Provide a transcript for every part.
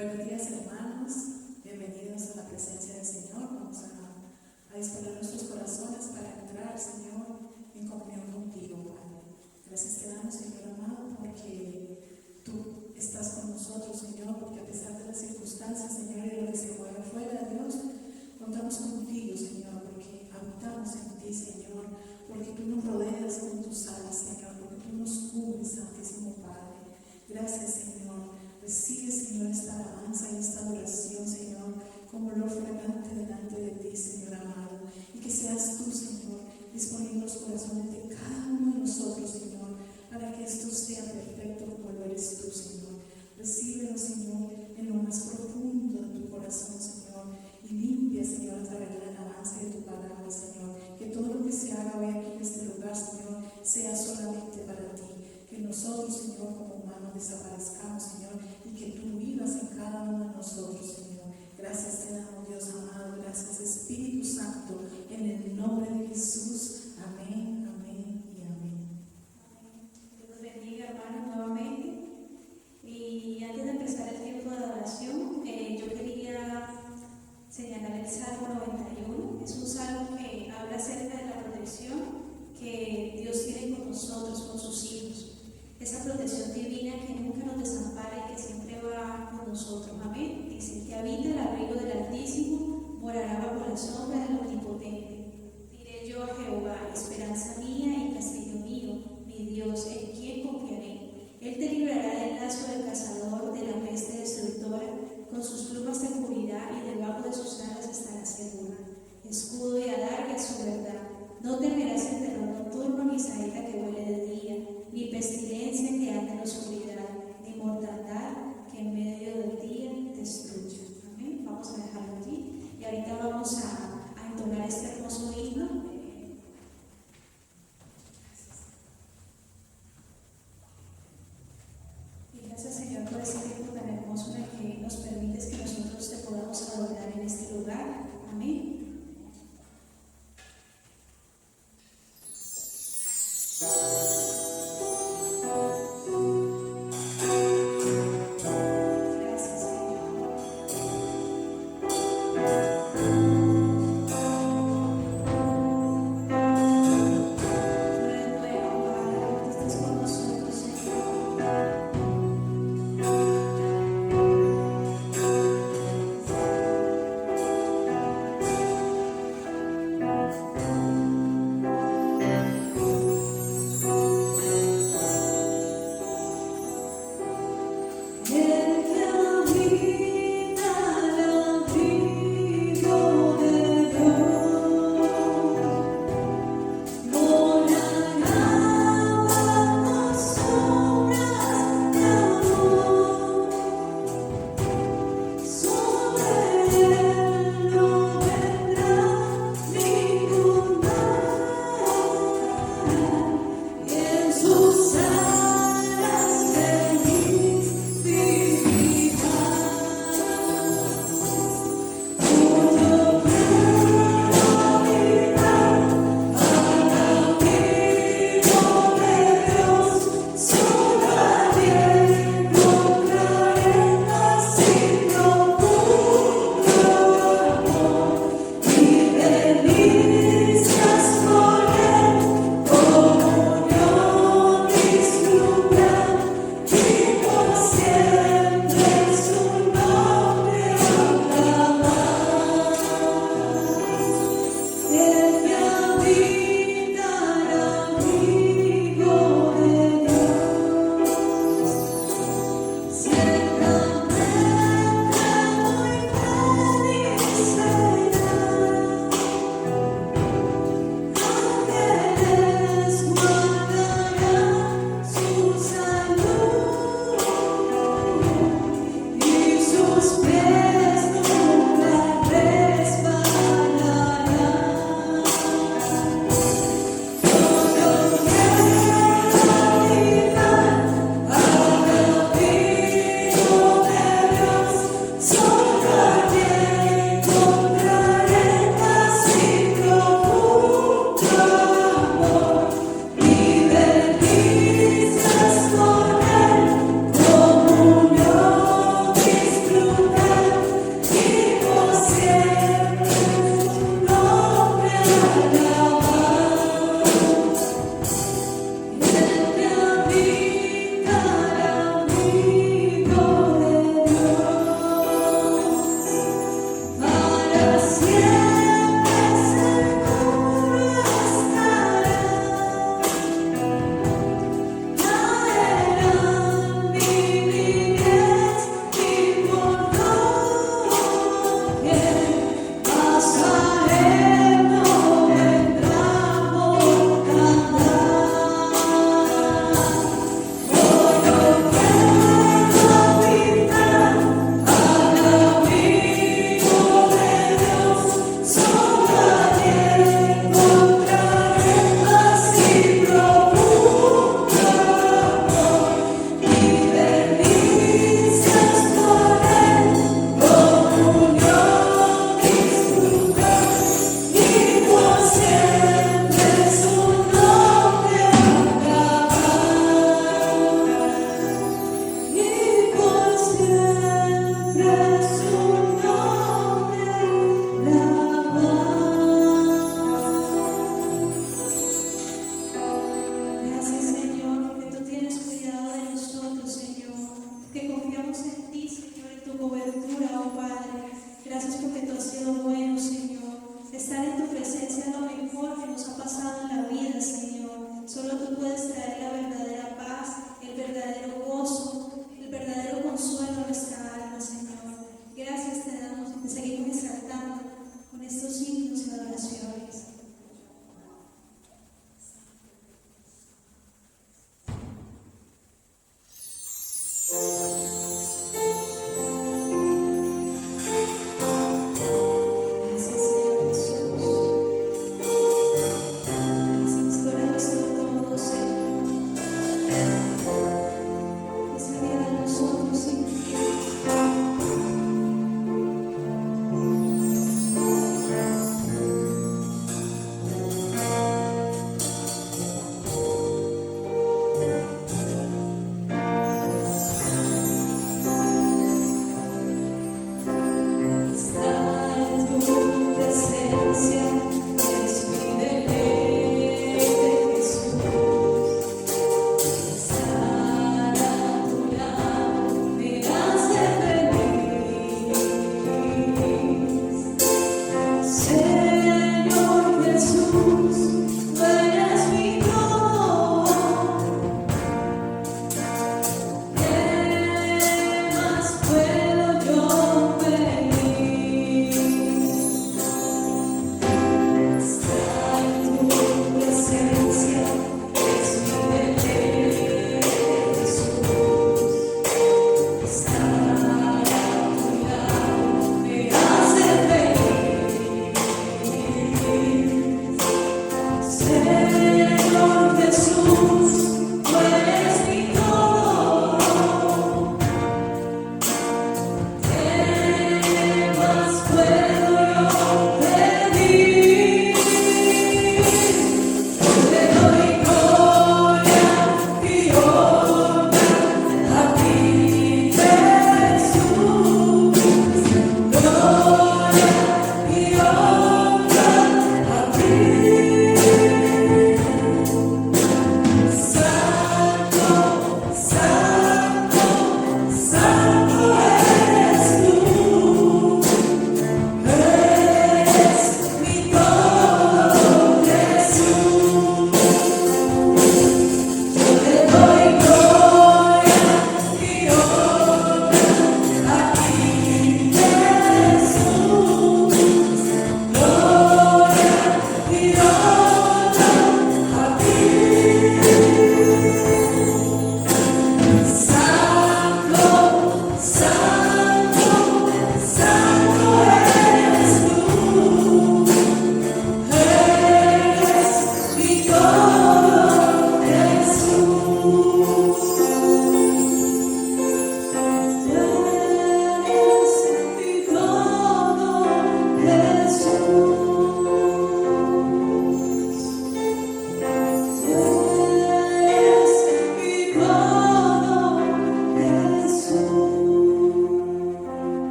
Buenos días, hermanos. Bienvenidos a la presencia del Señor. Vamos a disponer nuestros corazones para entrar, Señor, en comunión contigo, Padre. Gracias te damos, Señor amado, porque tú estás con nosotros, Señor, porque a pesar de las circunstancias, Señor, y de lo que se mueve fuera, Dios, contamos contigo, Señor, porque habitamos en ti, Señor, porque tú nos rodeas con tus alas, Señor, porque tú nos cubres, Santísimo Padre. Gracias, Señor. Recibe, Señor, esta alabanza y esta adoración, Señor, como olor fragante delante de ti, Señor amado. Y que seas tú, Señor, disponiendo los corazones de cada uno de nosotros, Señor, para que esto sea perfecto como lo eres tú, Señor. Recíbelo, Señor, en lo más profundo de tu corazón, Señor, y limpia, Señor, a través de la alabanza de tu palabra, Señor. Que todo lo que se haga hoy aquí en este lugar, Señor, sea solamente para ti. Que nosotros, Señor, como humanos desaparezcamos, Señor, y que tú vivas en cada uno de nosotros, Señor. Gracias te damos, Dios amado. Gracias, Espíritu Santo, en el nombre de Jesús. Amén, amén y amén. Dios los bendiga, hermanos, nuevamente. Y antes de empezar el tiempo de adoración, yo quería señalar el Salmo 91. Es un salmo que habla acerca de la protección que Dios tiene con nosotros, con sus hijos. Esa protección divina que nunca nos desampara y que siempre va con nosotros. Amén. Dice: que habita el abrigo del Altísimo, morará bajo la sombra del Omnipotente. Diré yo a Jehová, esperanza mía y castillo mío, mi Dios, en quien confiaré. Él te librará del lazo del cazador, de la peste destructora. Con sus plumas te cubrirá y debajo de sus alas estarás segura. Escudo y adarga es su verdad. No temerás el terror nocturno, ni saeta que huele de día, ni pestilencia que anda en la oscuridad, ni mortandad que en medio del día destruya. Amén. Vamos a dejarlo allí y ahorita vamos a entonar este hermoso himno. Y gracias, Señor, por ese tiempo tan hermoso en el que nos permites que nosotros te podamos adorar en este lugar. Amén.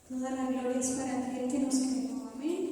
Toda la gloria es para aquel que nos creó. Amén.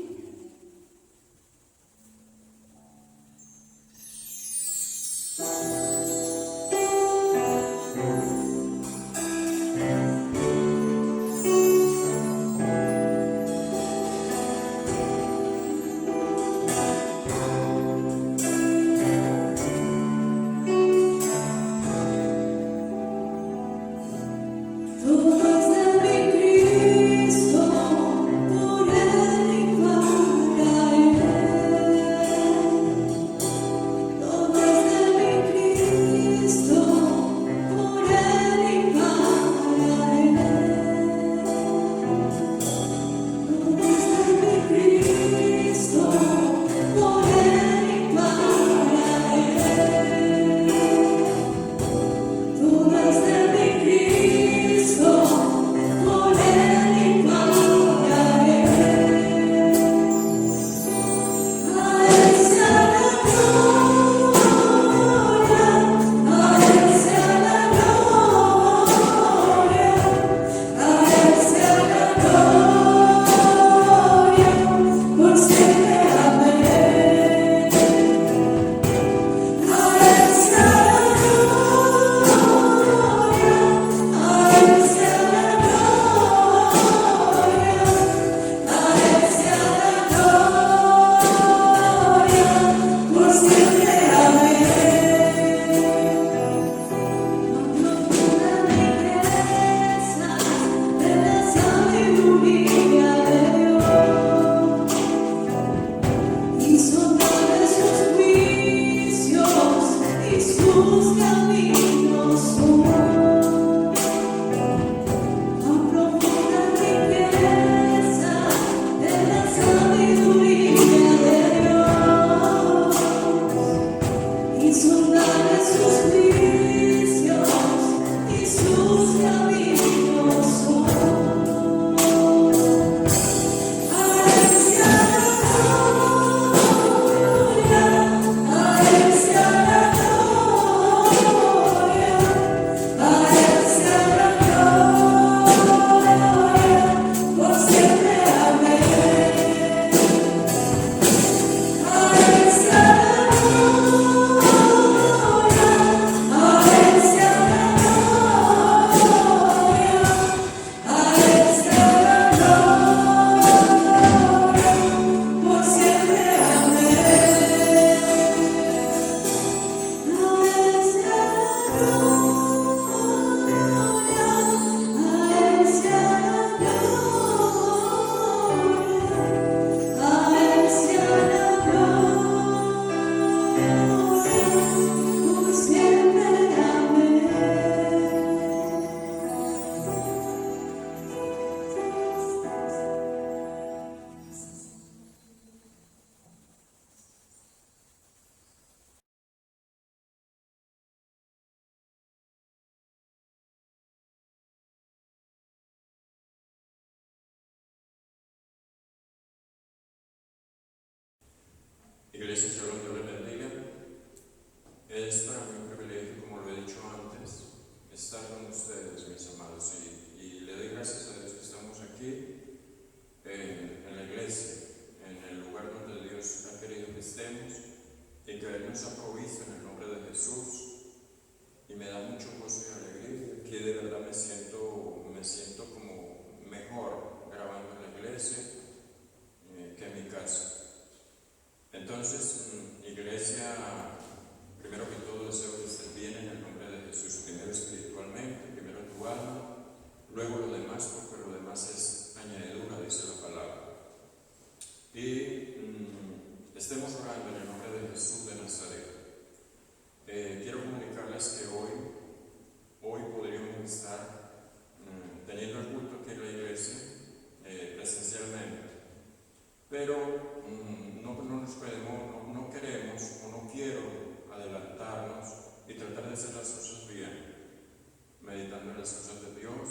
Iglesia Shalom, Dios les bendiga. Es para mí un privilegio, como lo he dicho antes, estar con ustedes, mis amados, y le doy gracias a Dios que estamos aquí en la iglesia, en el lugar donde Dios ha querido que estemos y que Él nos ha provisto en el nombre de Jesús. Y me da mucho gozo y alegría. Aquí de verdad me siento como mejor grabando en la iglesia que en mi casa. Entonces, iglesia, primero que todo deseo que estés bien en el nombre de Jesús, primero espiritualmente, primero tu alma, luego lo demás, porque lo demás es añadidura, dice la palabra. Y estemos orando en el nombre de Jesús de Nazaret. Quiero comunicarles que hoy podríamos estar teniendo el culto aquí en la iglesia presencialmente, pero no queremos o no quiero adelantarnos y tratar de hacer las cosas bien, meditando en las cosas de Dios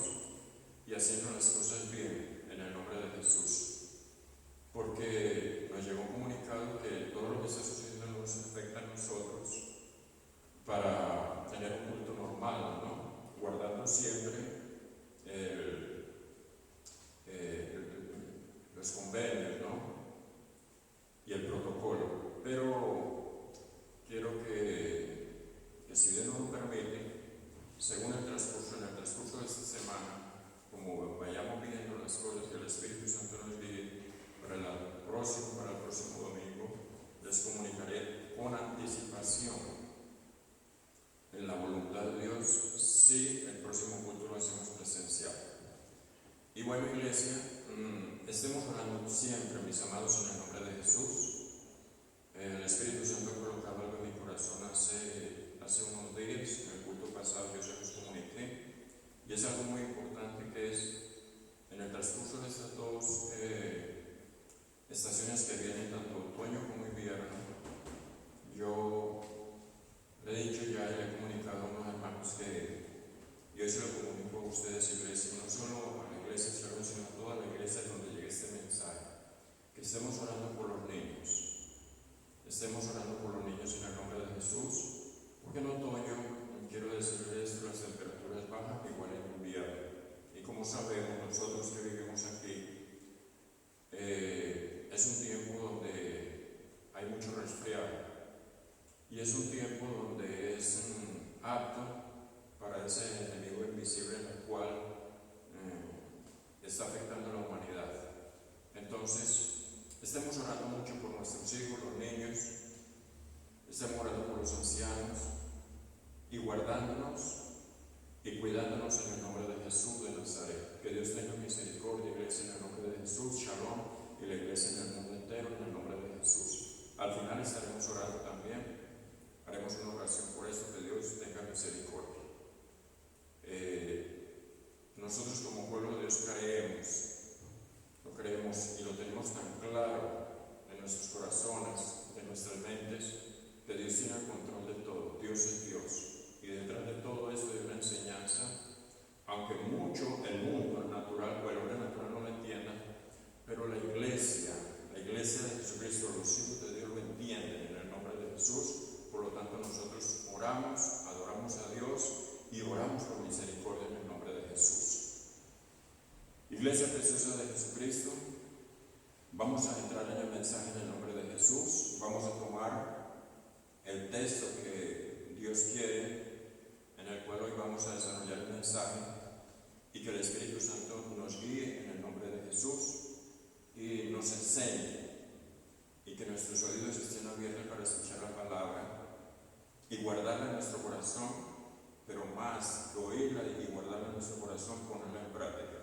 y haciendo las cosas bien en el nombre de Jesús, porque nos llegó un comunicado que todo lo que está sucediendo nos afecta a nosotros para tener un culto normal, ¿no? Guardando siempre según en el transcurso de esta semana, como vayamos viendo las cosas que el Espíritu Santo nos guíe para el próximo domingo, les comunicaré con anticipación en la voluntad de Dios si el próximo culto lo hacemos presencial. Y bueno, iglesia, estemos orando siempre, mis amados, en el nombre de Jesús. El Espíritu Santo ha colocado algo en mi corazón hace unos días, en el culto pasado yo se los comuniqué, y es algo muy importante, que es, en el transcurso de estas dos estaciones que vienen, tanto otoño como invierno, yo le he dicho ya y le he comunicado a unos hermanos que, y hoy se lo comunico a ustedes, iglesia, no solo a la iglesia, sino a toda la iglesia donde llegue este mensaje, que estemos orando por los niños. Estemos orando por los niños en el nombre de Jesús, porque en otoño, quiero decirles, las temperaturas bajan igual en invierno. Y como sabemos, nosotros que vivimos aquí, es un tiempo donde hay mucho resfriado. Y es un tiempo donde es apto para ese enemigo invisible en el cual está afectando a la humanidad. Entonces, estemos orando mucho por nuestros hijos, los niños, estemos orando por los ancianos y guardándonos y cuidándonos en el nombre de Jesús de Nazaret. Que Dios tenga misericordia, iglesia, en el nombre de Jesús, Shalom, y la iglesia en el mundo entero, en el nombre de Jesús. Al final estaremos orando también, haremos una oración por esto, que Dios tenga misericordia. Nosotros como pueblo de Dios lo creemos y lo tenemos tan claro en nuestros corazones, en nuestras mentes, que Dios tiene el control de todo. Dios es Dios. Y detrás de todo esto hay una enseñanza, aunque mucho el mundo, el natural, o el hombre natural no lo entienda, pero la iglesia de Jesucristo, los hijos de Dios lo entienden en el nombre de Jesús. Por lo tanto, nosotros oramos, adoramos a Dios y oramos por misericordia en el nombre de Jesús. Iglesia preciosa de Jesucristo, vamos a entrar en el mensaje en el nombre de Jesús. Vamos a tomar el texto que Dios quiere, en el cual hoy vamos a desarrollar el mensaje, y que el Espíritu Santo nos guíe en el nombre de Jesús y nos enseñe, y que nuestros oídos estén abiertos para escuchar la palabra y guardarla en nuestro corazón, pero más que oírla y guardarla en nuestro corazón, ponerla en práctica.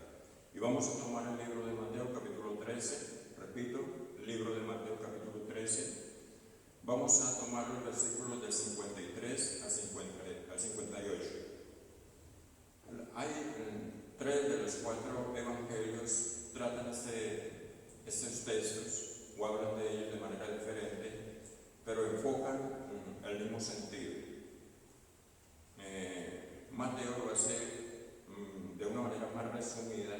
Y vamos a tomar el libro de Mateo capítulo 13, repito, el libro de Mateo capítulo 13. Vamos a tomar los versículos del 53 al 58. Hay 3 de los 4 evangelios tratan estos textos, o hablan de ellos de manera diferente, pero enfocan el mismo sentido. Mateo lo hace de una manera más resumida,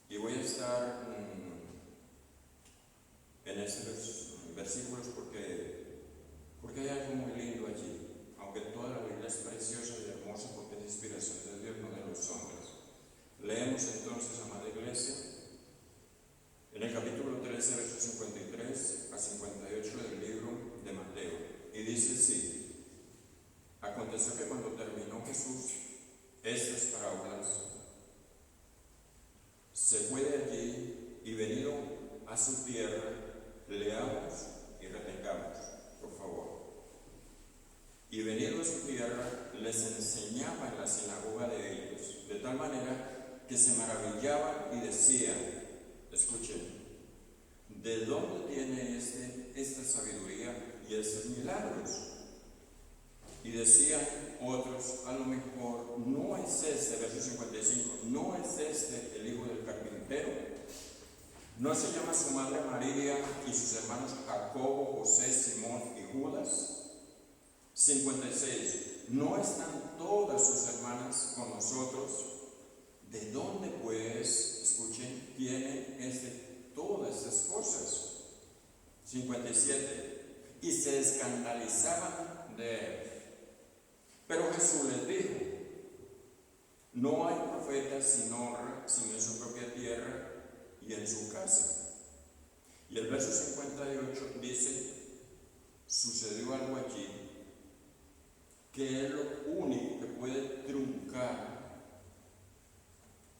y voy a estar en estos versículos porque hay algo muy lindo allí, aunque toda la Biblia es preciosa y hermosa porque es inspiración de Dios, no de los hombres. Leemos entonces, amada iglesia, en el capítulo 13, versos 53 a 58 del libro de Mateo, y dice así: aconteció que cuando terminó Jesús estas parábolas, se fue de allí, y venido a su tierra, leamos y retengamos, por favor. Y venido a su tierra, les enseñaba en la sinagoga de ellos, de tal manera que se maravillaban y decían, escuchen, ¿de dónde tiene esta sabiduría y estos milagros? Y decían otros, a lo mejor no es este, verso 55, no es este el hijo del carpintero. ¿No se llama su madre María y sus hermanos Jacobo, José, Simón y Judas? 56. ¿No están todas sus hermanas con nosotros? ¿De dónde pues, escuchen, tiene todas estas cosas? 57. Y se escandalizaban de él. Pero Jesús les dijo, no hay profeta sin honra, sino en su propia tierra y en su casa. Y el verso 58 dice, sucedió algo allí, que es lo único que puede truncar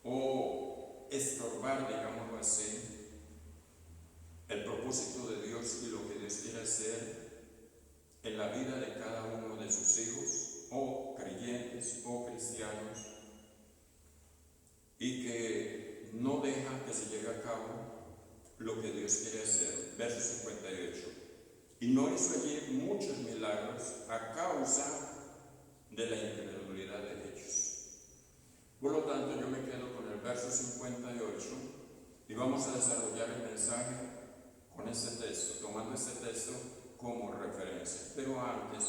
o estorbar, digámoslo así, el propósito de Dios y lo que Dios quiere hacer en la vida de cada uno de sus hijos, o creyentes o cristianos, y que no dejan que se lleve a cabo lo que Dios quiere hacer. Verso 58. Y no hizo allí muchos milagros a causa de la incredulidad de ellos. Por lo tanto, yo me quedo con el verso 58 y vamos a desarrollar el mensaje con este texto, tomando este texto como referencia. Pero antes,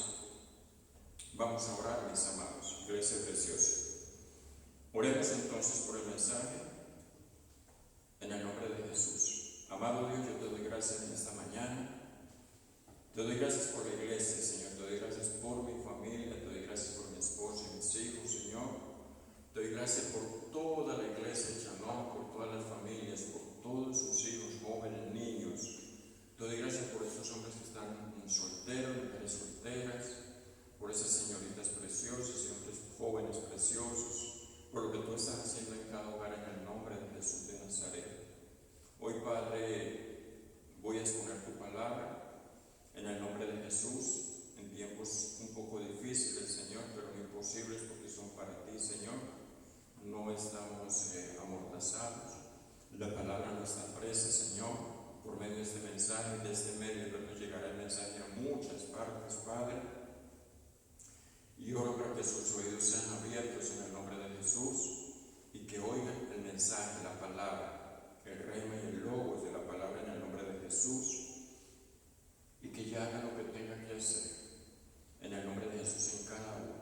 vamos a orar, mis amados, iglesia preciosa. Oremos entonces por el mensaje en el nombre de Jesús. Amado Dios, yo te doy gracias en esta mañana. Te doy gracias por la iglesia, Señor. Te doy gracias por mi familia. Te doy gracias por mi esposa y mis hijos, Señor. Te doy gracias por toda la iglesia de Shalom, por todas las familias, por todos sus hijos, jóvenes, niños. Te doy gracias por estos hombres que están solteros, mujeres solteras, por esas señoritas preciosas y hombres jóvenes preciosos, por lo que tú estás haciendo en cada hogar en el nombre de Jesús de Nazaret. Hoy, Padre, voy a exponer tu palabra en el nombre de Jesús, en tiempos un poco difíciles, Señor, pero no imposibles porque son para ti, Señor. No estamos amordazados. La palabra no está presa, Señor. Por medio de este mensaje, de este medio, nos llegará el mensaje a muchas partes, Padre. Y oro para que sus oídos sean abiertos en el nombre de Jesús y que oigan el mensaje, la palabra, el rema y el logos de la palabra en el nombre de Jesús, y que ya haga lo que tenga que hacer en el nombre de Jesús en cada uno.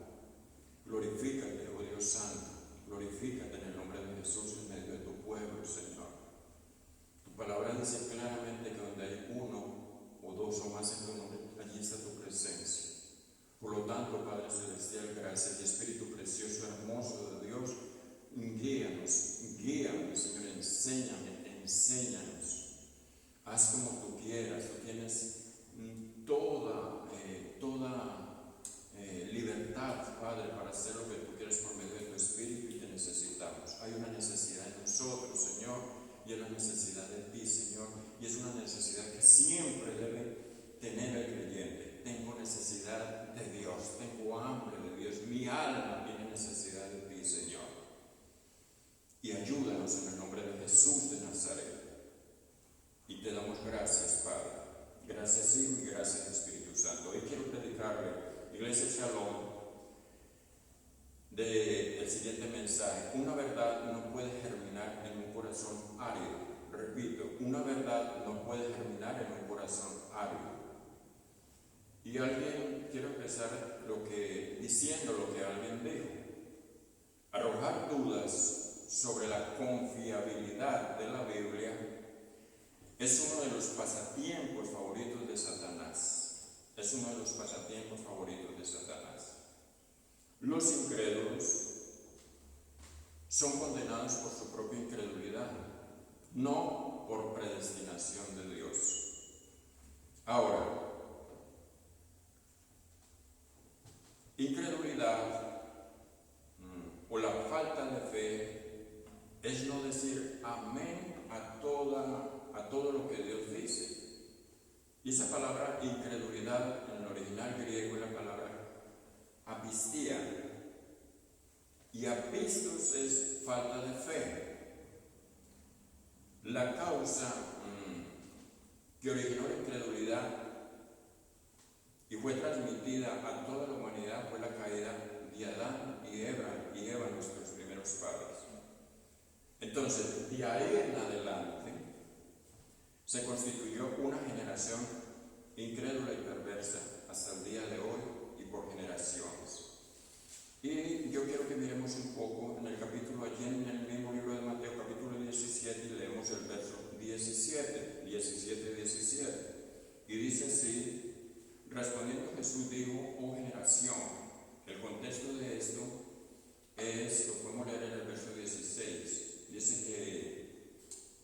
Glorifícate, oh Dios Santo, glorifícate en el nombre de Jesús en medio de tu pueblo, Señor. Tu palabra dice claramente que donde hay uno o dos o más en tu nombre, allí está tu presencia. Por lo tanto, Padre Celestial, gracias y Espíritu precioso, hermoso de Dios, guíanos, Señor, enséñanos. Haz como tú quieras, tú tienes toda libertad, Padre, para hacer lo que tú quieres por medio de tu Espíritu, y te necesitamos. Hay una necesidad en nosotros, Señor, y es la necesidad de ti, Señor, y es una necesidad que siempre debe tener el creyente. Tengo necesidad de Dios, tengo hambre de Dios, mi alma tiene necesidad de ti, Señor. Y ayúdanos en el nombre de Jesús de Nazaret. Y te damos gracias, Padre. Gracias, Hijo, y gracias, Espíritu Santo. Hoy quiero predicarle, Iglesia Shalom, del siguiente mensaje. Una verdad no puede germinar en un corazón árido. Repito, una verdad no puede germinar en un corazón árido. Y quiero empezar diciendo lo que alguien dijo. Arrojar dudas sobre la confiabilidad de la Biblia es uno de los pasatiempos favoritos de Satanás. Es uno de los pasatiempos favoritos de Satanás. Los incrédulos son condenados por su propia incredulidad, no por predestinación de Dios. Ahora, incredulidad o la falta de fe es no decir amén a todo lo que Dios dice. Y esa palabra incredulidad en el original griego es la palabra apistía. Y apistos es falta de fe. La causa que originó la incredulidad y fue transmitida a toda la humanidad fue la caída de Adán y Eva, nuestros primeros padres. Entonces, de ahí en adelante, se constituyó una generación incrédula y perversa hasta el día de hoy y por generaciones. Y yo quiero que miremos un poco en el capítulo, allí en el mismo libro de Mateo, capítulo 17, y leemos el verso 17. Y dice así: respondiendo Jesús dijo, oh generación. El contexto de esto lo podemos leer en el verso 16. Dice que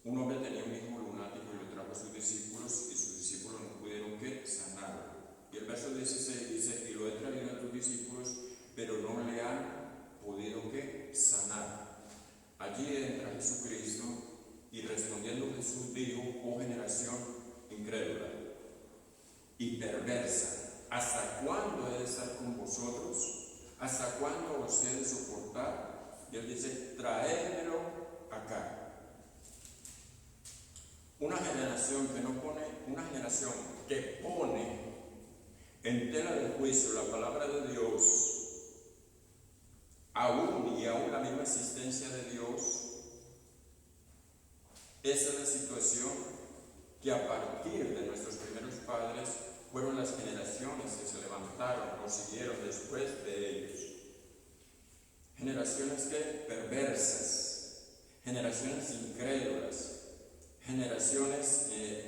un hombre tenía un hijo lunático y lo trajo a sus discípulos, y sus discípulos no pudieron sanarlo. Y el verso 16 dice: y lo he traído a tus discípulos, pero no le han allí entra Jesucristo y respondiendo Jesús dijo: oh generación incrédula y perversa, ¿hasta cuándo he de estar con vosotros? ¿Hasta cuándo os he de soportar? Y él dice: traédmelo acá. Una generación que pone en tela de juicio la palabra de Dios, aún la misma existencia de Dios. Esa es la situación que a partir de nuestros primeros padres fueron las generaciones que se levantaron o siguieron después de ellos. Generaciones perversas, generaciones incrédulas, generaciones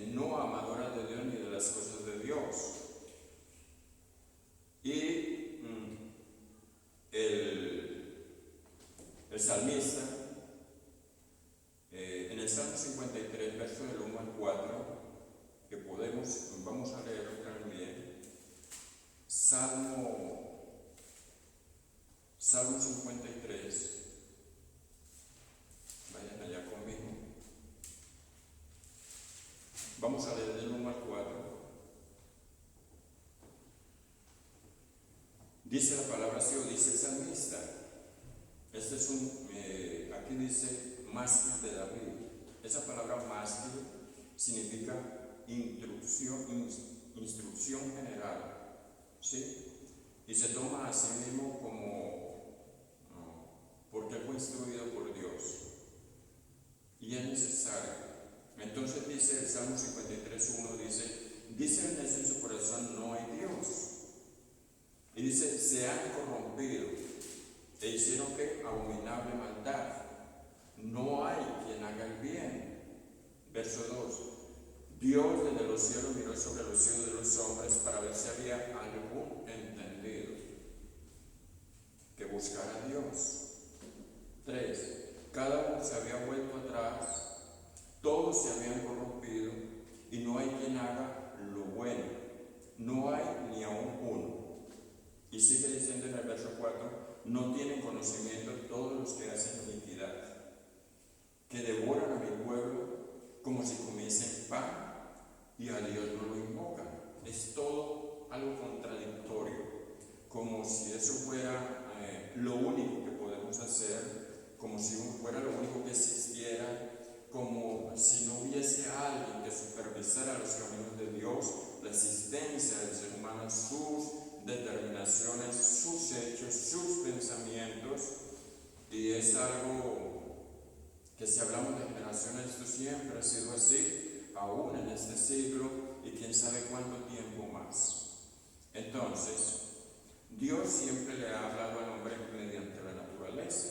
no amadoras de Dios ni de las cosas de Dios. Y el salmista, en el Salmo 53, verso del 1 al 4, que vamos a leerlo también. Salmo 53, vayan allá conmigo. Vamos a leer del 1 al 4. Dice la palabra así, o dice el salmista. Este es aquí dice mástil de David. Esa palabra mástil significa instrucción general, ¿sí? Y se toma a sí mismo como porque fue instruido por Dios y es necesario. Entonces dice el Salmo 53:1, dice el necio en su corazón: no hay Dios. Y dice: se han corrompido e hicieron abominable maldad. No hay quien haga el bien. Verso 2: Dios desde los cielos miró sobre los hijos de los hombres para ver si había algún entendido que buscara a Dios. 3: cada uno se había vuelto atrás, todos se habían corrompido y no hay quien haga lo bueno, no hay ni aún uno. Y sigue diciendo en el verso 4: no tienen conocimiento todos los que hacen iniquidad, que devoran a mi pueblo como si comiesen pan y a Dios no lo invocan. Es todo algo contradictorio, como si eso fuera lo único que podemos hacer, como si fuera lo único que existiera, como si no hubiese alguien que supervisara los caminos de Dios, la existencia del ser humano, sus determinaciones, sus hechos, sus pensamientos. Y es algo que, si hablamos de generaciones, esto siempre ha sido así, aún en este siglo y quién sabe cuánto tiempo más. Entonces, Dios siempre le ha hablado al hombre mediante la naturaleza,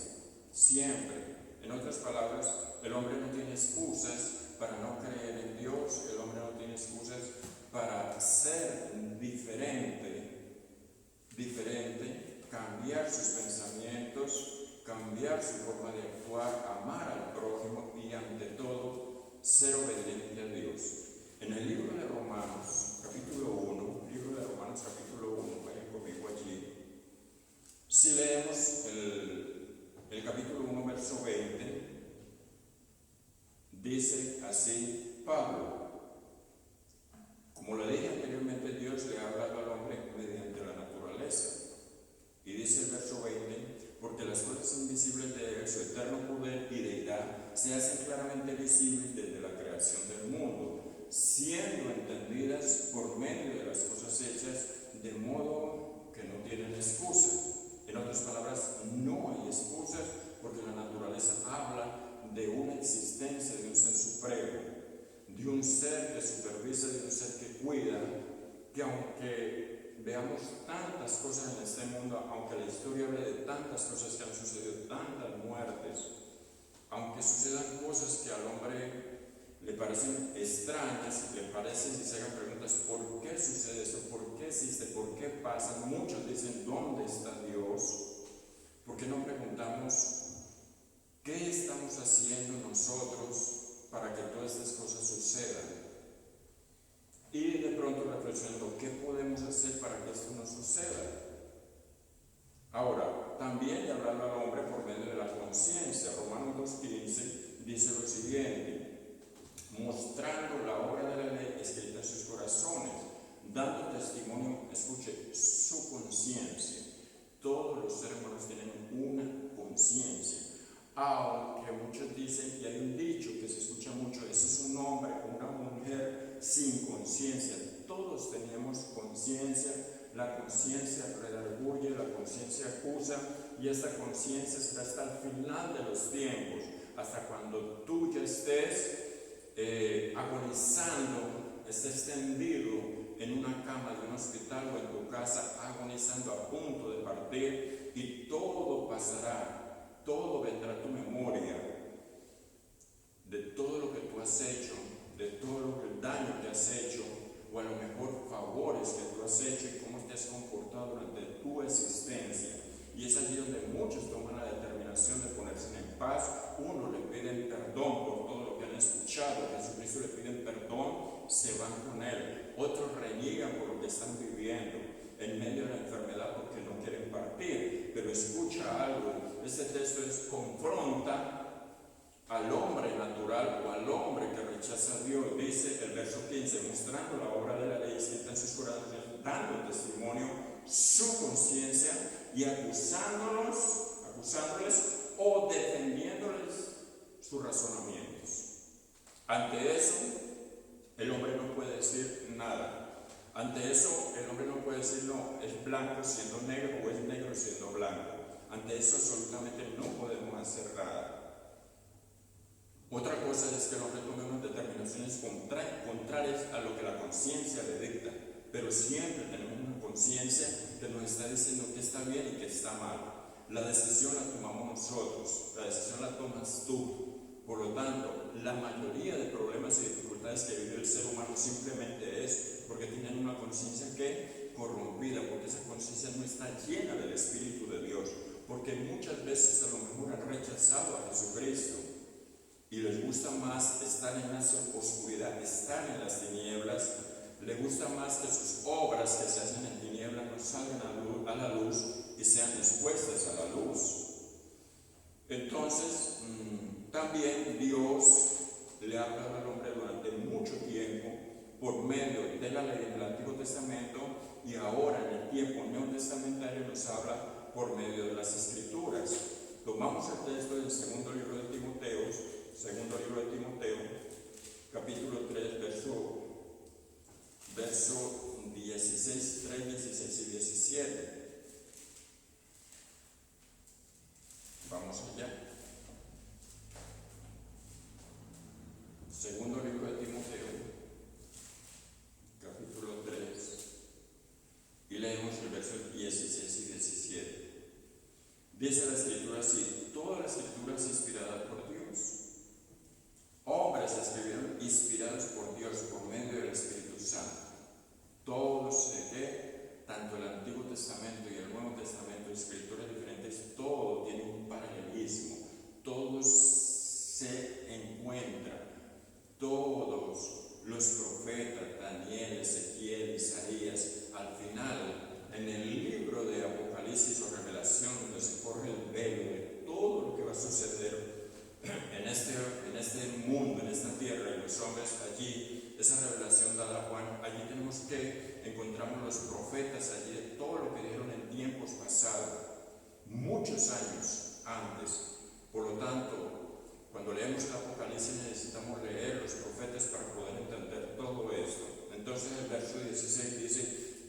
siempre. En otras palabras, el hombre no tiene excusas para no creer en Dios, el hombre no tiene excusas para ser diferente, cambiar sus pensamientos, cambiar su forma de actuar, amar al prójimo y ante todo ser obediente a Dios. En el libro de Romanos, capítulo 1, vayan conmigo allí. Si leemos el capítulo 1, verso 20, dice así Pablo: como le dije anteriormente, Dios le ha hablado al hombre mediante la naturaleza. Y dice el verso 20: porque las cosas invisibles de su eterno poder y deidad se hacen claramente visibles desde la creación del mundo, siendo entendidas por medio de las cosas hechas, de modo que no tienen excusa. En otras palabras, no hay excusas, porque la naturaleza habla de una existencia de un ser supremo, de un ser que supervisa, de un ser que cuida, que aunque veamos tantas cosas en este mundo, aunque la historia hable de tantas cosas que han sucedido, tantas muertes, aunque sucedan cosas que al hombre le parecen extrañas, le parecen, si se hagan preguntas, ¿por qué sucede esto? ¿Por qué existe? ¿Por qué pasa? Muchos dicen, ¿dónde está Dios? ¿Por qué no preguntamos qué estamos haciendo nosotros para que todas estas cosas sucedan? Y de pronto reflexionando, ¿qué podemos hacer para que esto no suceda? Ahora, también también de hablarlo al hombre por medio de la conciencia. Romanos 2:15 dice lo siguiente: mostrando la obra de la ley escrita en sus corazones, dando testimonio, escuche, su conciencia. Todos los seres humanos tienen una conciencia, aunque muchos dicen, y hay un dicho que se escucha mucho: ese es un hombre o una mujer sin conciencia. Todos tenemos conciencia. La conciencia redarguye, la conciencia acusa, y esta conciencia está hasta el final de los tiempos, hasta cuando tú ya estés agonizando, estés tendido en una cama de un hospital o en tu casa, agonizando a punto de partir, y todo pasará, todo vendrá a tu memoria de todo lo que tú has hecho, de todo el daño que has hecho, o a lo mejor favores que tú has hecho y cómo te has comportado durante tu existencia. Y es allí donde muchos toman la determinación de ponerse en paz. Uno le piden perdón por todo lo que han escuchado, a Jesucristo le piden perdón, se van con Él. Otros reniegan por lo que están viviendo en medio de la enfermedad porque no quieren partir. Pero escucha algo, este texto confronta al hombre natural o al hombre que rechaza a Dios. Dice el verso 15: mostrando la obra de la ley escrita en sus corazones, dando testimonio su conciencia y acusándoles o defendiéndoles sus razonamientos. Ante eso, el hombre no puede decir nada. Ante eso, el hombre no puede decir no, es blanco siendo negro o es negro siendo blanco. Ante eso absolutamente no podemos hacer nada. Otra cosa es que el hombre tome unas determinaciones contrarias a lo que la conciencia le dicta, pero siempre tenemos una conciencia que nos está diciendo que está bien y que está mal. La decisión la tomamos nosotros, la decisión la tomas tú. Por lo tanto, la mayoría de problemas y dificultades que vive el ser humano simplemente es porque tienen una conciencia que corrompida, porque esa conciencia no está llena del Espíritu de Dios, porque muchas veces a lo mejor han rechazado a Jesucristo y les gusta más estar en la oscuridad, estar en las tinieblas. Les gusta más que sus obras que se hacen en tinieblas no salgan a la luz y sean expuestas a la luz. Entonces, también Dios le ha hablado al hombre durante mucho tiempo por medio de la ley del Antiguo Testamento, y ahora en el tiempo neotestamentario nos habla por medio de las Escrituras. Tomamos el texto del segundo libro de Timoteo, capítulo 3, verso 16, 3, 16 y 17. Vamos allá. Segundo libro de Timoteo, capítulo 3, y leemos el verso 16 y 17. Dice la Escritura así: toda la Escritura es inspirada por Dios. Hombres escribieron inspirados por Dios por medio del Espíritu Santo. Todos, tanto el Antiguo Testamento y el Nuevo Testamento, escrituras diferentes, todo tiene un paralelismo, todos se encuentran, todos los profetas, Daniel, Ezequiel, Isaías, al final, en el libro de Apocalipsis o Revelación, donde se corre el velo de todo lo que va a suceder en este mundo, en esta tierra, y los hombres allí, esa revelación dada a Juan, allí tenemos que encontramos los profetas allí de todo lo que dijeron en tiempos pasados, muchos años antes. Por lo tanto, cuando leemos el Apocalipsis necesitamos leer los profetas para poder entender todo esto. Entonces el verso 16 dice: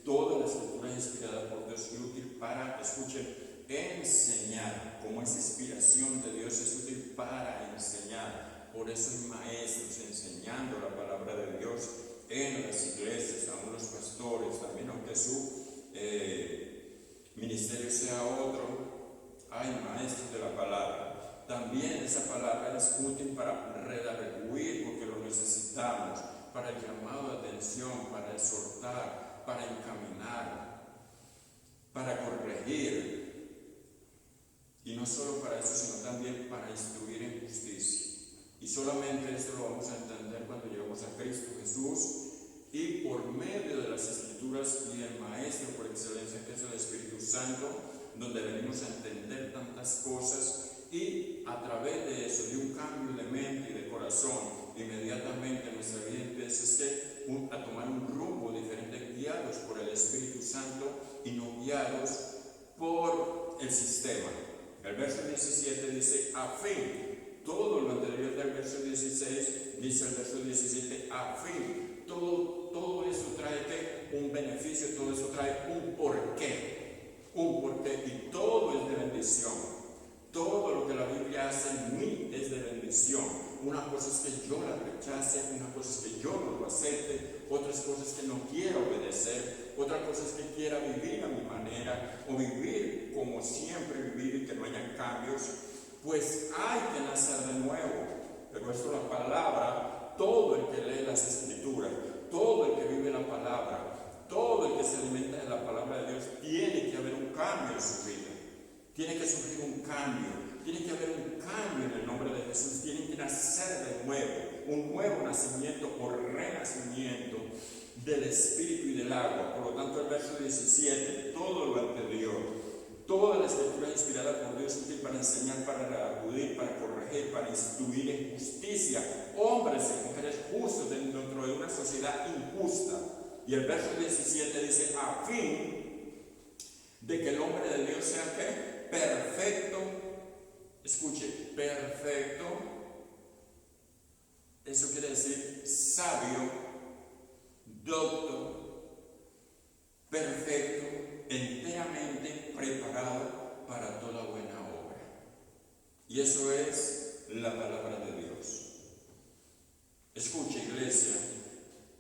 toda la Escritura es inspirada por Dios y útil para, escuchen, enseñar. Como es inspiración de Dios, es útil para enseñar. Por eso hay maestros enseñando la palabra de Dios en las iglesias, aún los pastores, también aunque su ministerio sea otro, hay maestros de la palabra. También esa palabra es útil para redarguir, porque lo necesitamos, para el llamado de atención, para exhortar, para encaminar, para corregir. Y no solo para eso, sino también para instruir en justicia. Y solamente esto lo vamos a entender cuando llegamos a Cristo Jesús, y por medio de las Escrituras y el Maestro por excelencia, que es el Espíritu Santo, donde venimos a entender las cosas, y a través de eso, de un cambio de mente y de corazón, inmediatamente nuestra vida empieza a tomar un rumbo diferente, guiados por el Espíritu Santo y no guiados por el sistema. El verso 17 dice, a fin, todo lo anterior del verso 16, dice el verso 17, a fin, todo eso trae un beneficio, todo eso trae un porqué, y todo es de bendición. Todo lo que la Biblia hace en mí es de bendición. Una cosa es que yo la rechace, una cosa es que yo no lo acepte, otras cosas que no quiero obedecer, otra cosa es que quiera vivir a mi manera o vivir como siempre he vivido y que no haya cambios. Pues hay que nacer de nuevo. Pero esto la palabra, todo el que lee las Escrituras, todo el que vive la palabra, todo el que se alimenta de la palabra de Dios, tiene que haber un cambio en su vida. Tiene que sufrir un cambio, tiene que haber un cambio en el nombre de Jesús, tiene que nacer de nuevo, un nuevo nacimiento o renacimiento del Espíritu y del agua. Por lo tanto, el verso 17, todo lo anterior, toda la Escritura inspirada por Dios, útil para enseñar, para redarguir, para corregir, para instruir en justicia, hombres y mujeres justos dentro de una sociedad injusta. Y el verso 17 dice, a fin de que el hombre de Dios sea ¿qué? Perfecto. Escuche, perfecto. Eso quiere decir sabio, docto, perfecto, enteramente preparado para toda buena obra. Y eso es la palabra de Dios. Escuche, iglesia,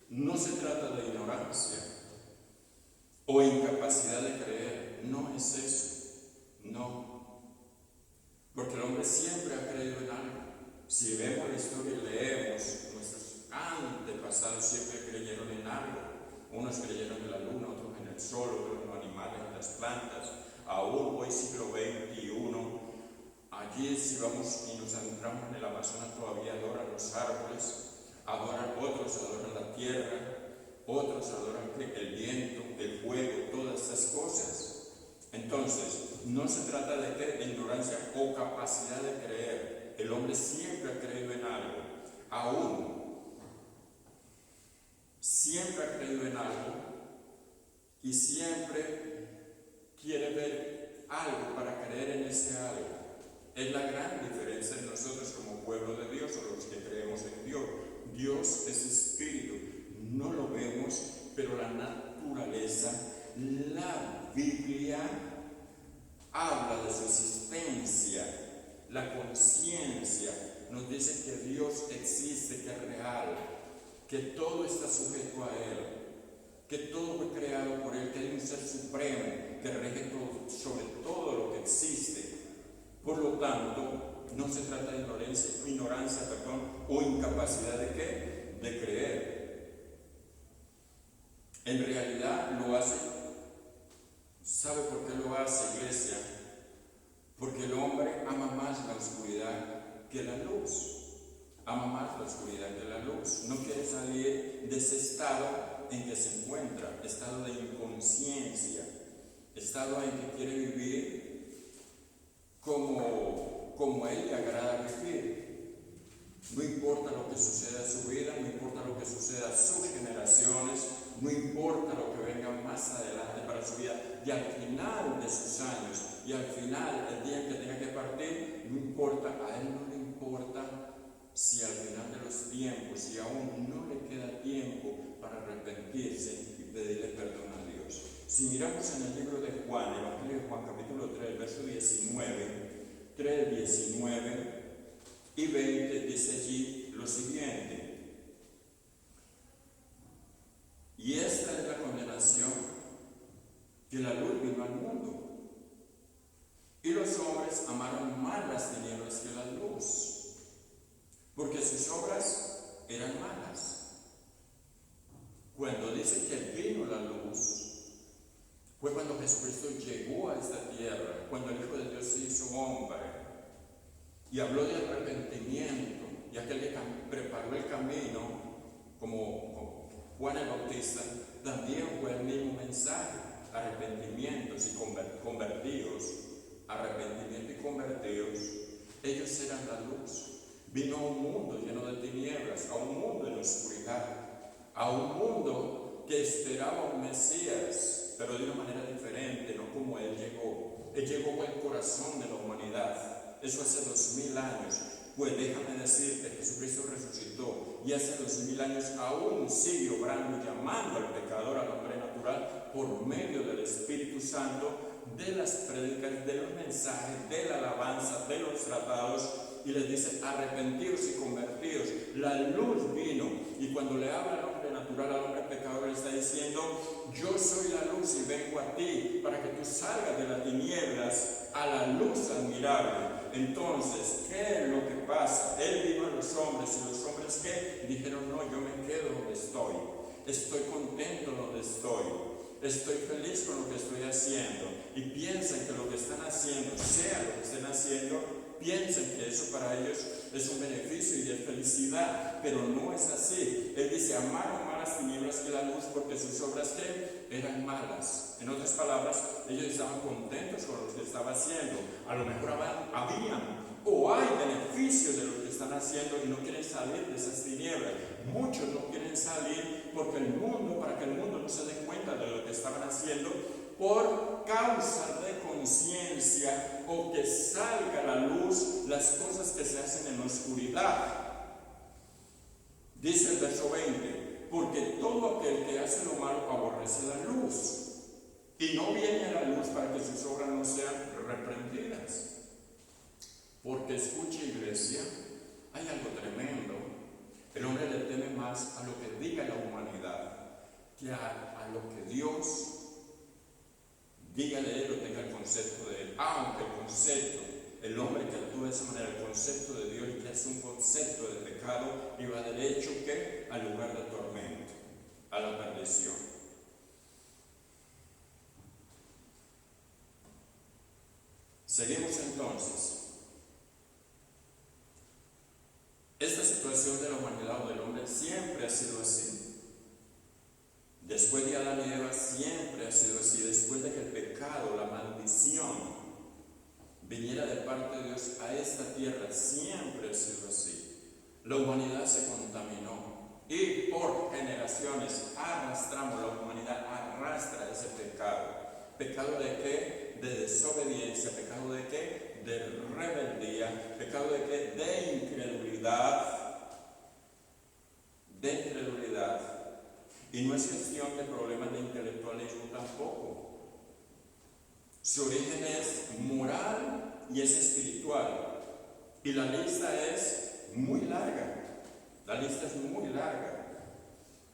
no se trata de ignorancia o incapacidad de creer, no es eso. No, porque el hombre siempre ha creído en algo. Si vemos la historia y leemos, nuestros antepasados siempre creyeron en algo. Unos creyeron en la luna, otros en el sol, otros en los animales, en las plantas. Aún hoy, siglo XXI, allí si vamos y nos adentramos en el Amazonas, todavía adoran los árboles, otros adoran la tierra, otros adoran el viento, el fuego, todas estas cosas. Entonces, no se trata de ignorancia o capacidad de creer. El hombre siempre ha creído en algo. Aún, siempre ha creído en algo y siempre quiere ver algo para creer en ese algo. Es la gran diferencia en nosotros como pueblo de Dios o los que creemos en Dios. Dios es espíritu. No lo vemos, pero la naturaleza, la Biblia habla de su existencia, la conciencia nos dice que Dios existe, que es real, que todo está sujeto a Él, que todo fue creado por Él, que hay un ser supremo que rige sobre todo lo que existe. Por lo tanto, no se trata de ignorancia, o incapacidad de ¿qué? De creer. En realidad lo hace. ¿Sabe por qué lo hace, iglesia? Porque el hombre ama más la oscuridad que la luz. Ama más la oscuridad que la luz. No quiere salir de ese estado en que se encuentra, estado de inconsciencia, estado en que quiere vivir como a él le agrada vivir. No importa lo que suceda en su vida, no importa lo que suceda a sus generaciones, no importa lo que venga más adelante para su vida, y al final de sus años, y al final, el día en que tenga que partir, no importa, a él no le importa si al final de los tiempos, si aún no le queda tiempo para arrepentirse y pedirle perdón a Dios. Si miramos en el libro de Juan, el Evangelio de Juan, capítulo 3, verso 19, 3, 19 y 20, dice allí lo siguiente. Y esta es la condenación, que la luz vino al mundo, y los hombres amaron más las tinieblas que la luz, porque sus obras eran malas. Cuando dice que vino la luz, fue cuando Jesucristo llegó a esta tierra, cuando el Hijo de Dios se hizo hombre, y habló de arrepentimiento, y aquel que preparó el camino, como Juan el Bautista, también fue el mismo mensaje: arrepentimientos y convertidos, arrepentimiento y conversión Ellos eran la luz. Vino a un mundo lleno de tinieblas, a un mundo en oscuridad, a un mundo que esperaba un Mesías, pero de una manera diferente, no como Él llegó. Él llegó al corazón de la humanidad. Eso hace 2000 años. Pues déjame decirte, Jesucristo resucitó y hace 2000 años aún sigue obrando, llamando al pecador al hombre natural por medio del Espíritu Santo, de las prédicas, de los mensajes, de la alabanza, de los tratados, y les dice: arrepentidos y convertidos. La luz vino, y cuando le habla al hombre natural, al hombre pecador, le está diciendo: yo soy la luz y vengo a ti para que tú salgas de las tinieblas a la luz admirable. Entonces, ¿qué es lo que pasa? Él vino a los hombres, y los hombres ¿qué? Dijeron: no, yo me quedo donde estoy contento donde estoy feliz con lo que estoy haciendo, y piensan que lo que están haciendo, sea lo que estén haciendo, piensan que eso para ellos es un beneficio y es felicidad, pero no es así. Él dice: amaron más las tinieblas que la luz, porque sus obras ¿qué? Eran malas. En otras palabras, ellos estaban contentos con lo que estaba haciendo. A lo mejor habían o hay beneficios de lo que están haciendo y no quieren salir de esas tinieblas. Muchos no quieren salir porque para que el mundo no se dé cuenta de lo que estaban haciendo, por causa de conciencia, o que salga a la luz las cosas que se hacen en la oscuridad. Dice el verso 20: porque todo aquel que hace lo malo aborrece la luz, y no viene a la luz para que sus obras no sean reprendidas. Porque escucha, iglesia, hay algo tremendo. El hombre le teme más a lo que diga la humanidad que a lo que Dios diga de él o tenga el concepto de él. Aunque el concepto, el hombre que actúa de esa manera, el concepto de Dios ya es un concepto de pecado, y va derecho ¿qué? Al lugar de tormento, a la perdición. Seguimos entonces. Esta situación de la humanidad o del hombre siempre ha sido así. Después de Adán y Eva siempre ha sido así. Después de que el pecado, la maldición, viniera de parte de Dios a esta tierra, siempre ha sido así. La humanidad se contaminó y por generaciones arrastramos, la humanidad arrastra ese pecado. ¿Pecado de qué? De desobediencia. ¿Pecado de qué? De rebeldía. ¿Pecado de qué? De incredulidad. Y no es cuestión de problemas de intelectualismo tampoco. Su origen es moral y es espiritual. Y la lista es muy larga.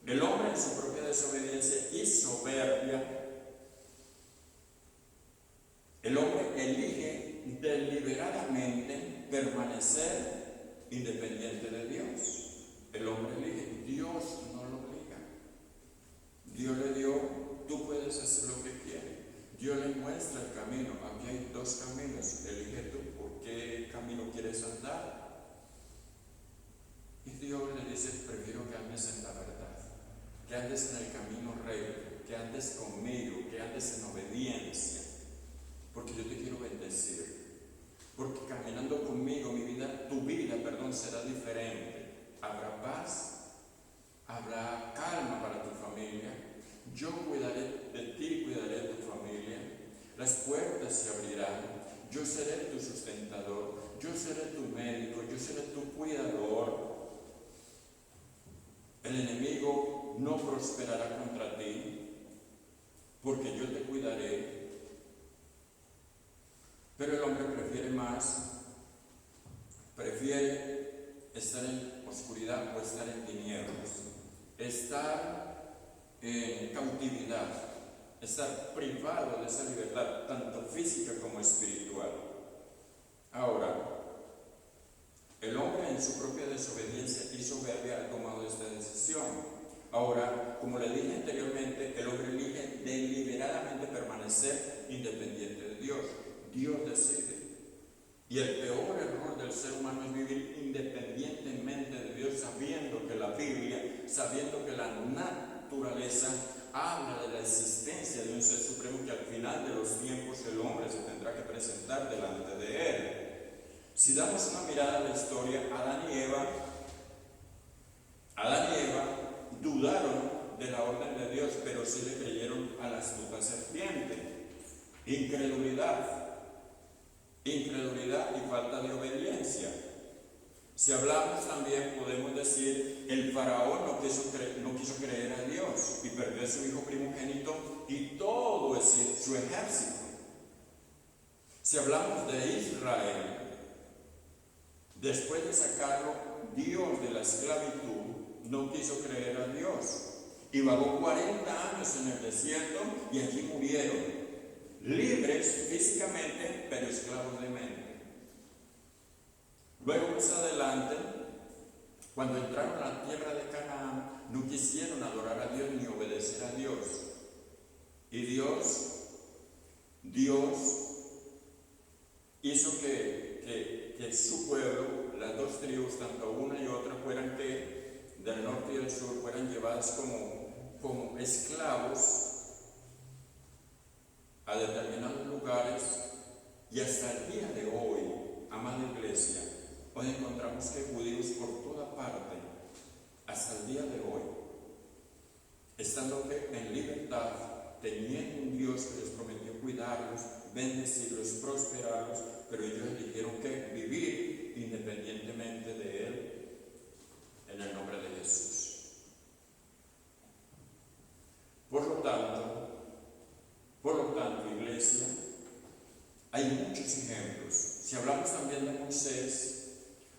El hombre en su propia desobediencia y soberbia, el hombre elige deliberadamente permanecer independiente de Dios. El hombre elige, Dios no lo obliga. Dios le dio, tú puedes hacer lo que quieres. Dios le muestra el camino. Aquí hay dos caminos, elige tú por qué camino quieres andar. Y Dios le dice: prefiero que andes en la verdad, que andes en el camino recto, que andes conmigo, que andes en obediencia, porque yo te quiero bendecir. Porque caminando conmigo, tu vida, será diferente. Habrá paz, habrá calma para tu familia. Yo cuidaré de ti, cuidaré de tu familia. Las puertas se abrirán. Yo seré tu sustentador. Yo seré tu médico. Yo seré tu cuidador. El enemigo no prosperará contra ti, porque yo te cuidaré. Pero el hombre prefiere estar en oscuridad o estar en tinieblas, estar en cautividad, estar privado de esa libertad, tanto física como espiritual. Ahora, el hombre en su propia desobediencia y soberbia ha tomado esta decisión. Ahora, como le dije anteriormente, el hombre elige deliberadamente permanecer independiente de Dios. Dios decide. Y el peor error del ser humano es vivir independientemente de Dios, sabiendo que la Biblia, sabiendo que la naturaleza habla de la existencia de un ser supremo, que al final de los tiempos el hombre se tendrá que presentar delante de él. Si damos una mirada a la historia, Adán y Eva dudaron de la orden de Dios, pero sí le creyeron a la astuta serpiente. Incredulidad y falta de obediencia. Si hablamos también, podemos decir, el faraón no quiso creer a Dios y perdió a su hijo primogénito y todo su ejército. Si hablamos de Israel, después de sacarlo Dios de la esclavitud, no quiso creer a Dios y vagó 40 años en el desierto y allí murieron, libres físicamente, pero esclavos de mente. Luego más adelante, cuando entraron a la tierra de Canaán, no quisieron adorar a Dios ni obedecer a Dios. Y Dios hizo que su pueblo, las dos tribus, tanto una y otra, fueran del norte y del sur, fueran llevadas como esclavos a determinados lugares. Y hasta el día de hoy, amada iglesia, hoy encontramos que judíos por toda parte, hasta el día de hoy, estando en libertad, teniendo un Dios que les prometió cuidarlos, bendecirlos, prosperarlos, pero ellos eligieron que vivir independientemente de Él, en el nombre de Jesús. Por lo tanto, iglesia, hay muchos ejemplos. Si hablamos también de Moisés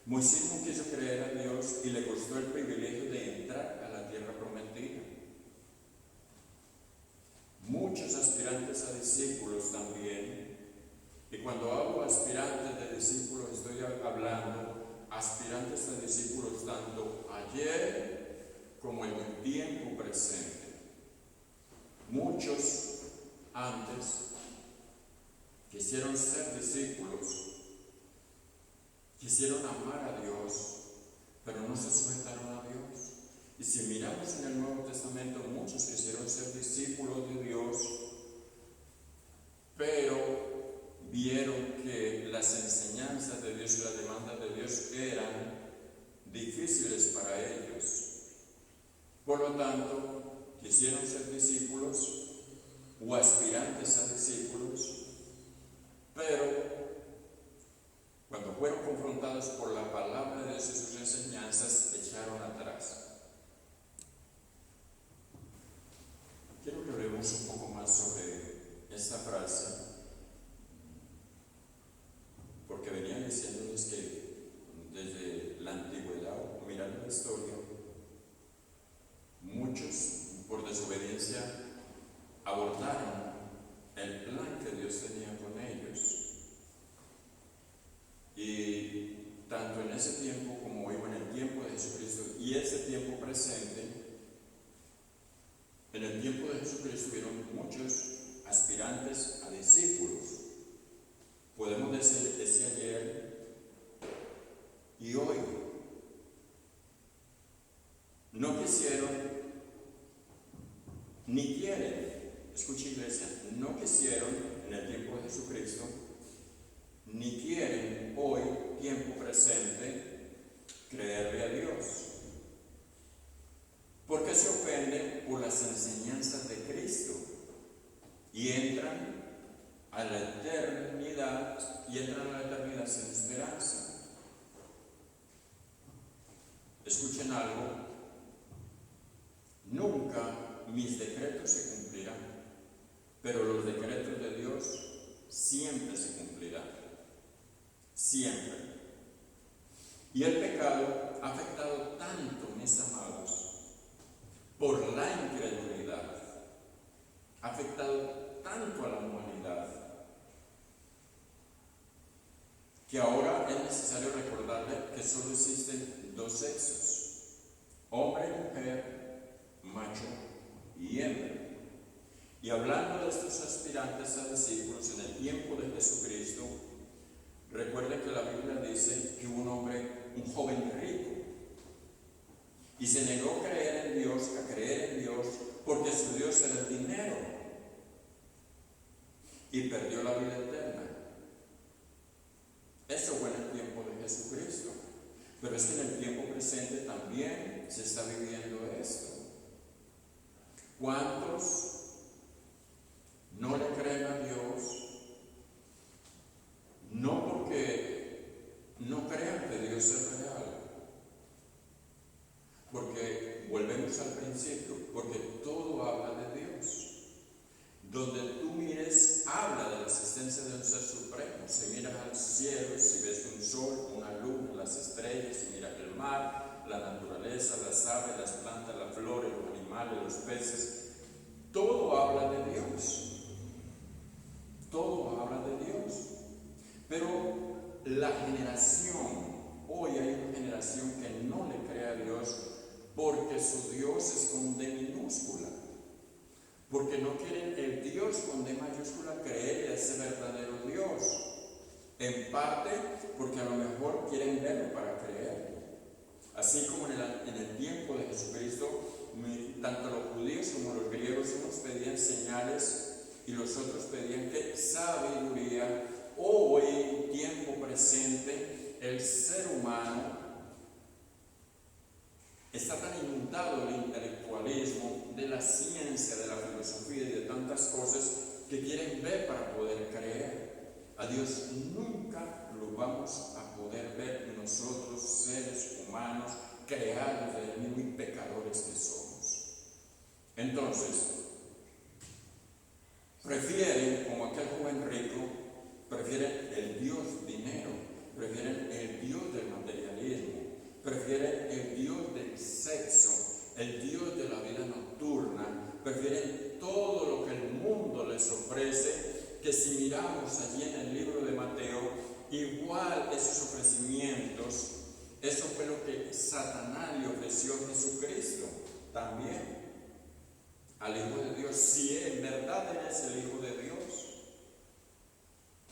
no quiso creer a Dios y le costó el privilegio de entrar a la tierra prometida. Muchos aspirantes a discípulos también, y cuando hablo aspirantes de discípulos estoy hablando aspirantes a discípulos tanto ayer como en el tiempo presente. Muchos antes quisieron ser discípulos, quisieron amar a Dios, pero no se sujetaron a Dios. Y si miramos en el Nuevo Testamento, muchos quisieron ser discípulos de Dios, pero vieron que las enseñanzas de Dios y las demandas de Dios eran difíciles para ellos. Por lo tanto, quisieron ser discípulos o aspirantes a discípulos, pero cuando fueron confrontados por la palabra de Dios y sus enseñanzas, echaron atrás. Quiero que hablemos un poco más sobre esta frase, porque venía diciéndoles que desde la antigüedad, mirando la historia, muchos por desobediencia abortaron el plan que Dios tenía con ellos. Y tanto en ese tiempo como hoy, en el tiempo de Jesucristo y ese tiempo presente, en el tiempo de Jesucristo hubieron muchos aspirantes a discípulos. Podemos decir ese ayer y hoy. No quisieron ni quieren, escucha iglesia, no quisieron en el tiempo de Jesucristo ni quieren hoy, tiempo presente, creerle a Dios. Porque se ofenden por las enseñanzas de Cristo y entran a la eternidad sin esperanza. Escuchen algo, nunca mis decretos se cumplirán, pero los decretos de Dios siempre se cumplirán. Siempre. Y el pecado ha afectado tanto, mis amados, por la incredulidad, ha afectado tanto a la humanidad, que ahora es necesario recordarle que solo existen dos sexos, hombre y mujer, macho y hembra. Y hablando de estos aspirantes a discípulos en el tiempo de Jesucristo, recuerde que la Biblia dice que un joven rico, y se negó a creer en Dios, porque su Dios era el dinero, y perdió la vida eterna. Eso fue en el tiempo es que en el tiempo presente también se está viviendo esto. ¿Cuántos no le creen a Dios? No porque no crean que Dios es real, porque volvemos al principio, porque todo habla de Dios. Donde tú mires, habla de la existencia de un ser supremo. Si miras al cielo, si ves un sol, una luna, las estrellas, si miras el mar, la naturaleza, las aves, las plantas, las flores, los animales, los peces, todo habla de Dios. Todo habla de Dios. Pero la generación, hoy hay una generación que no le cree a Dios porque su Dios es con D minúscula. Porque no quieren el Dios con D mayúscula creer a ese verdadero Dios. En parte porque a lo mejor quieren verlo para creer. Así como en el tiempo de Jesucristo, tanto los judíos como los griegos unos pedían señales y los otros pedían que sabiduría. Hoy, en tiempo presente, el ser humano está tan inundado del intelectualismo, de la ciencia, de la filosofía y de tantas cosas que quieren ver para poder creer. A Dios nunca lo vamos a poder ver nosotros, seres humanos, creados de Él mismo y pecadores que somos. Entonces, prefieren, como aquel joven rico, prefieren el Dios dinero, prefieren el Dios del materialismo, prefieren el Dios del sexo, el Dios de la vida nocturna, prefieren todo lo que el mundo les ofrece, que si miramos allí en el libro de Mateo, igual esos ofrecimientos, eso fue lo que Satanás le ofreció a Jesucristo también, al Hijo de Dios, si en verdad Él es el Hijo de Dios,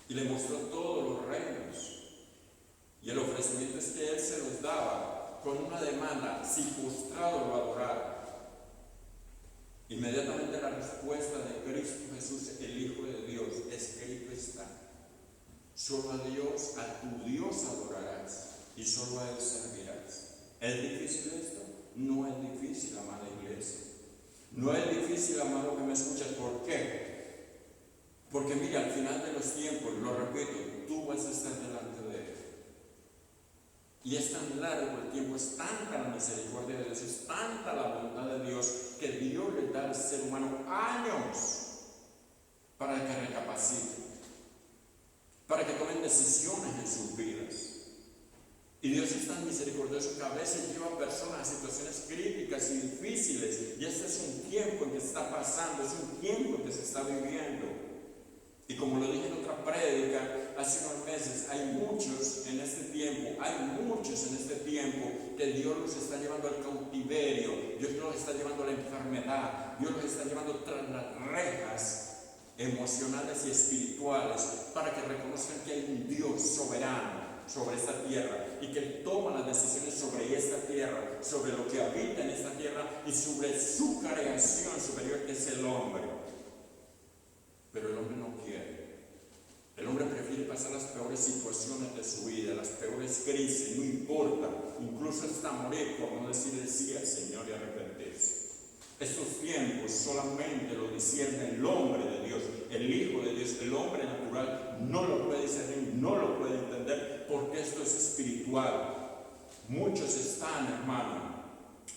y le mostró todos los reinos. Y el ofrecimiento es que Él se los daba con una demanda: si postrado lo adorara. Inmediatamente la respuesta de Cristo Jesús, el Hijo de Dios, escrito está: solo a Dios, a tu Dios adorarás y solo a Él servirás. ¿Es difícil esto? No es difícil, amada iglesia. No es difícil, amado que me escuchas. ¿Por qué? Porque mira, al final de los tiempos, lo repito, tú vas a estar delante de Él. Y es tan largo el tiempo, es tanta la misericordia de Dios, es tanta la bondad de Dios, que Dios le da al ser humano años para que recapacite, para que tomen decisiones en sus vidas. Y Dios es tan misericordioso que a veces lleva a personas a situaciones críticas y difíciles. Y este es un tiempo en que se está pasando, es un tiempo en que se está viviendo. Y como lo dije en otra prédica hace unos meses, hay muchos en este tiempo que Dios los está llevando al cautiverio, Dios los está llevando a la enfermedad, Dios los está llevando tras las rejas emocionales y espirituales para que reconozcan que hay un Dios soberano sobre esta tierra y que Él toma las decisiones sobre esta tierra, sobre lo que habita en esta tierra y sobre su creación superior, que es el hombre. Pero el hombre no quiere. El hombre prefiere pasar las peores situaciones de su vida, las peores crisis, no importa, incluso hasta morir por no decirle sí al Señor y arrepentirse. Estos tiempos solamente lo discierne el hombre de Dios, el Hijo de Dios. El hombre natural no lo puede discernir, no lo puede entender, porque esto es espiritual. Muchos están, hermano,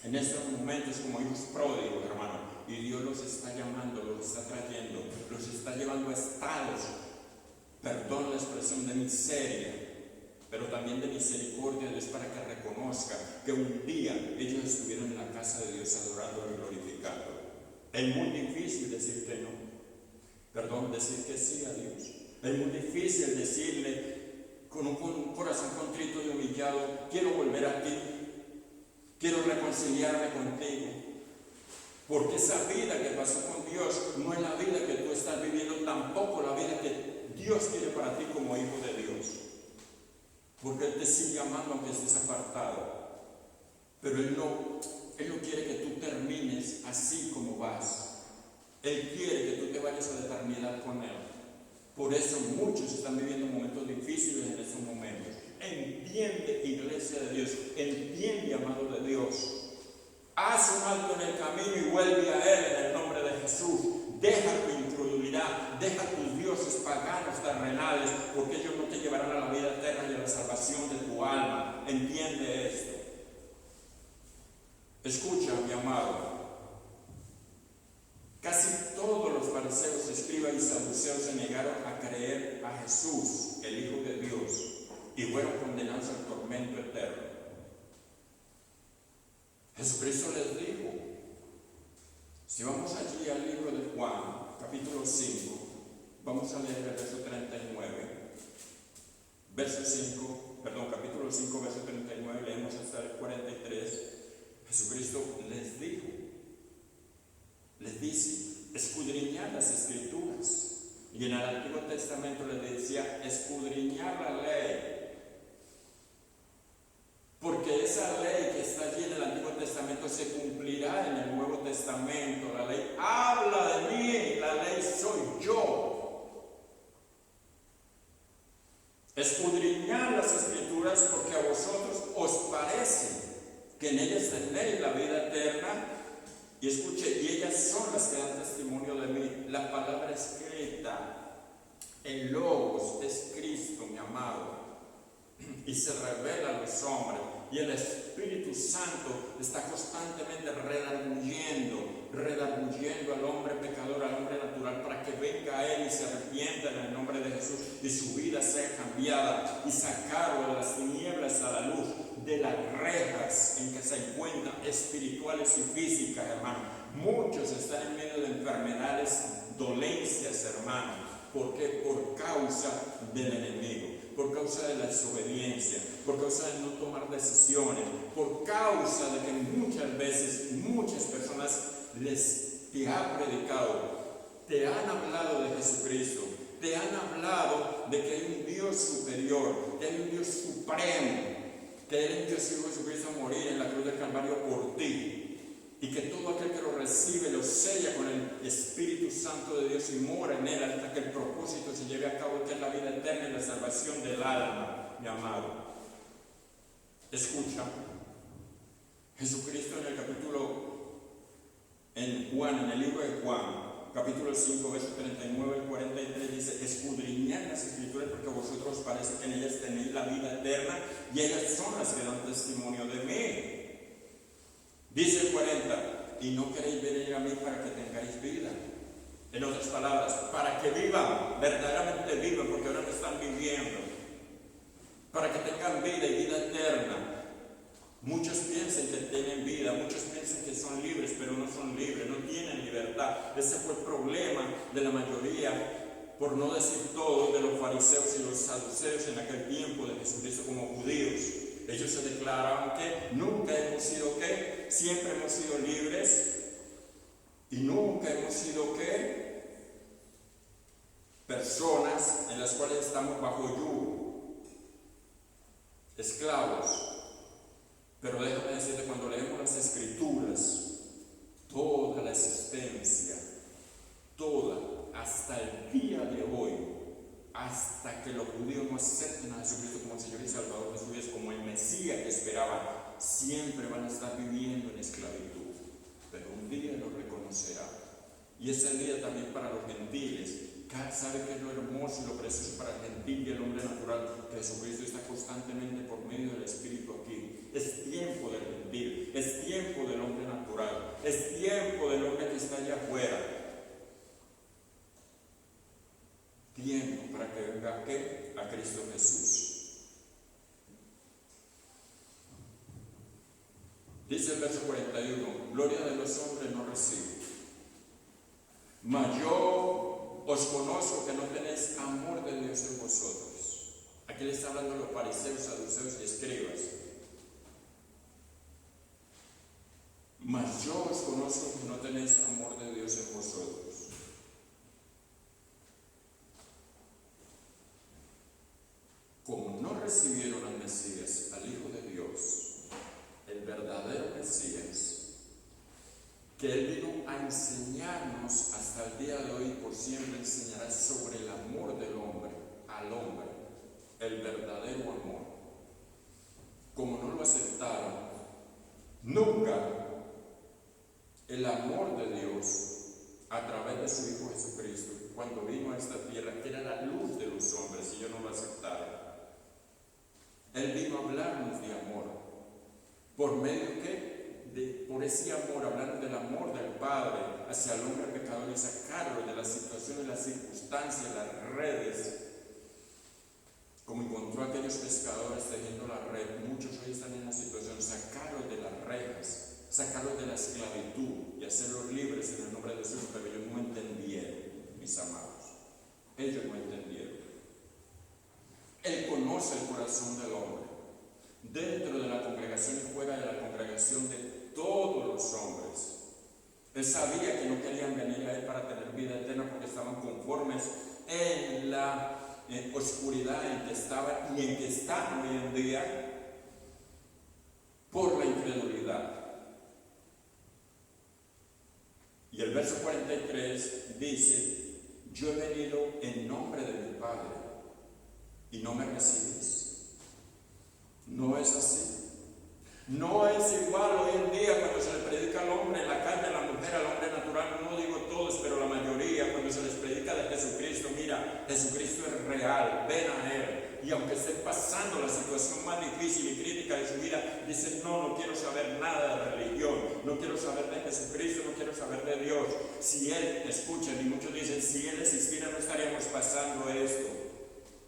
en estos momentos como hijos pródigos, hermano, y Dios los está llamando, los está trayendo, los está llevando a estados, perdón la expresión, de miseria, pero también de misericordia, Dios, para que reconozcan que un día ellos estuvieron en la casa de Dios adorándolo y glorificándolo. Es muy difícil decir que no, decir que sí a Dios. Es muy difícil decirle con un corazón contrito y humillado: quiero volver a ti, quiero reconciliarme contigo. Porque esa vida que pasó con Dios no es la vida que tú estás viviendo, tampoco la vida que Dios quiere para ti como hijo de Dios. Porque Él te sigue amando aunque estés apartado. Pero Él no quiere que tú termines así como vas. Él quiere que tú te vayas a la eternidad con Él. Por eso muchos están viviendo momentos difíciles en estos momentos. Entiendo entiende, iglesia de Dios, entiende, amado de Dios. Haz un alto en el camino y vuelve a Él en el nombre de Jesús. Deja tu incredulidad, deja tus dioses paganos terrenales, porque ellos no te llevarán a la vida eterna y a la salvación de tu alma. Entiende esto. Escucha, mi amado. Casi todos los fariseos, escribas y saduceos se negaron a creer a Jesús, el Hijo de Dios, y fueron condenados al tormento eterno. Jesucristo les dijo, si vamos allí al libro de Juan, capítulo 5, vamos a leer el verso 39, capítulo 5, verso 39, leemos hasta el 43, Jesucristo les dijo, les dice, escudriñar las Escrituras. Y en el Antiguo Testamento les decía, escudriñar la ley. Porque esa ley que está allí en el Antiguo Testamento se cumplirá en el Nuevo Testamento. La ley habla de mí, la ley soy yo. Escudriñar las Escrituras porque a vosotros os parece que en ellas tenéis la vida eterna. Y escuche, y ellas son las que dan testimonio de mí. La palabra escrita, el Logos, es Cristo, mi amado. Y se revela a los hombres. Y el Espíritu Santo está constantemente redarguyendo al hombre pecador, al hombre natural, para que venga a Él y se arrepienta en el nombre de Jesús y su vida sea cambiada y sacarlo de las tinieblas a la luz, de las rejas en que se encuentran espirituales y físicas, hermano. Muchos están en medio de enfermedades, dolencias, hermano. ¿Por qué? Por causa del enemigo, por causa de la desobediencia, por causa de no tomar decisiones, por causa de que muchas veces muchas personas te han predicado, te han hablado de Jesucristo, te han hablado de que hay un Dios superior, que hay un Dios supremo, que Él envió a su Hijo Jesucristo a morir en la cruz del Calvario por ti. Y que todo aquel que lo recibe lo sella con el Espíritu Santo de Dios y mora en él hasta que el propósito se lleve a cabo, que es la vida eterna y la salvación del alma, mi amado. Escucha, Jesucristo en Juan, en el libro de Juan, capítulo 5, verso 39 al 43, dice, escudriñad las Escrituras porque a vosotros parece que en ellas tenéis la vida eterna y ellas son las que dan testimonio de mí. Dice el 40, y no queréis venir a mí para que tengáis vida. En otras palabras, para que vivan, verdaderamente vivan, porque ahora no están viviendo. Para que tengan vida y vida eterna. Muchos piensan que tienen vida, muchos piensan que son libres, pero no son libres, no tienen libertad. Ese fue el problema de la mayoría, por no decir todo, de los fariseos y los saduceos en aquel tiempo de Jesucristo como judíos. Ellos se declaraban que nunca hemos sido ¿qué? Siempre hemos sido libres y nunca hemos sido ¿qué? Personas en las cuales estamos bajo yugo, esclavos. Pero déjame decirte, cuando leemos las Escrituras, toda la existencia, toda, hasta el día de hoy, hasta que los judíos no acepten a Jesucristo como el Señor y Salvador de sus vidas, como el Mesías que esperaban, siempre van a estar viviendo en esclavitud, pero un día lo reconocerán. Y ese día también para los gentiles. ¿Sabe qué es lo hermoso y lo precioso para el gentil y el hombre natural? Que Jesucristo está constantemente por medio del Espíritu aquí. Es tiempo del gentil, es tiempo del hombre natural, es tiempo del hombre que está allá afuera. Tiempo para que venga ¿qué? A Cristo Jesús. Dice el verso 41, gloria de los hombres no recibo, mas yo os conozco que no tenéis amor de Dios en vosotros. Aquí le está hablando a los fariseos, saduceos y escribas. Mas yo os conozco que no tenéis amor de Dios en vosotros. Como no recibieron al Mesías, al Hijo de Dios, el verdadero Mesías, que Él vino a enseñarnos hasta el día de hoy y por siempre enseñará sobre el amor del hombre, al hombre, el verdadero amor. como no lo aceptaron, nunca el amor de Dios a través de su Hijo Jesucristo, cuando vino a esta tierra, que era la luz de los hombres, y ellos no lo aceptaron, Él vino a hablarnos de amor. ¿Por medio que por ese amor, hablando del amor del Padre hacia el hombre pecador y sacarlo de las situaciones, las circunstancias, las redes, como encontró a aquellos pescadores tejiendo la red? Muchos hoy están en la situación, sacarlos de las rejas, sacarlos de la esclavitud y hacerlos libres en el nombre de Jesús, pero ellos no entendieron, mis amados, ellos no entendieron. Él conoce el corazón del hombre, dentro de la congregación y fuera de la congregación, de todos los hombres. Él sabía que no querían venir a Él para tener vida eterna porque estaban conformes en la oscuridad en que estaban y en que están hoy en día por la incredulidad. Y el verso 43 dice: yo he venido en nombre de mi Padre y no me recibes. ¿No es así? No es igual hoy en día cuando se le predica al hombre en la carne, a la mujer, al hombre natural, no digo todos, pero la mayoría, cuando se les predica de Jesucristo. Mira, Jesucristo es real, ven a Él. Y aunque estén pasando la situación más difícil y crítica de su vida, dicen: no quiero saber nada de religión, no quiero saber de Jesucristo, no quiero saber de Dios. Si Él, escuchen, y muchos dicen: si Él existiera no estaríamos pasando esto.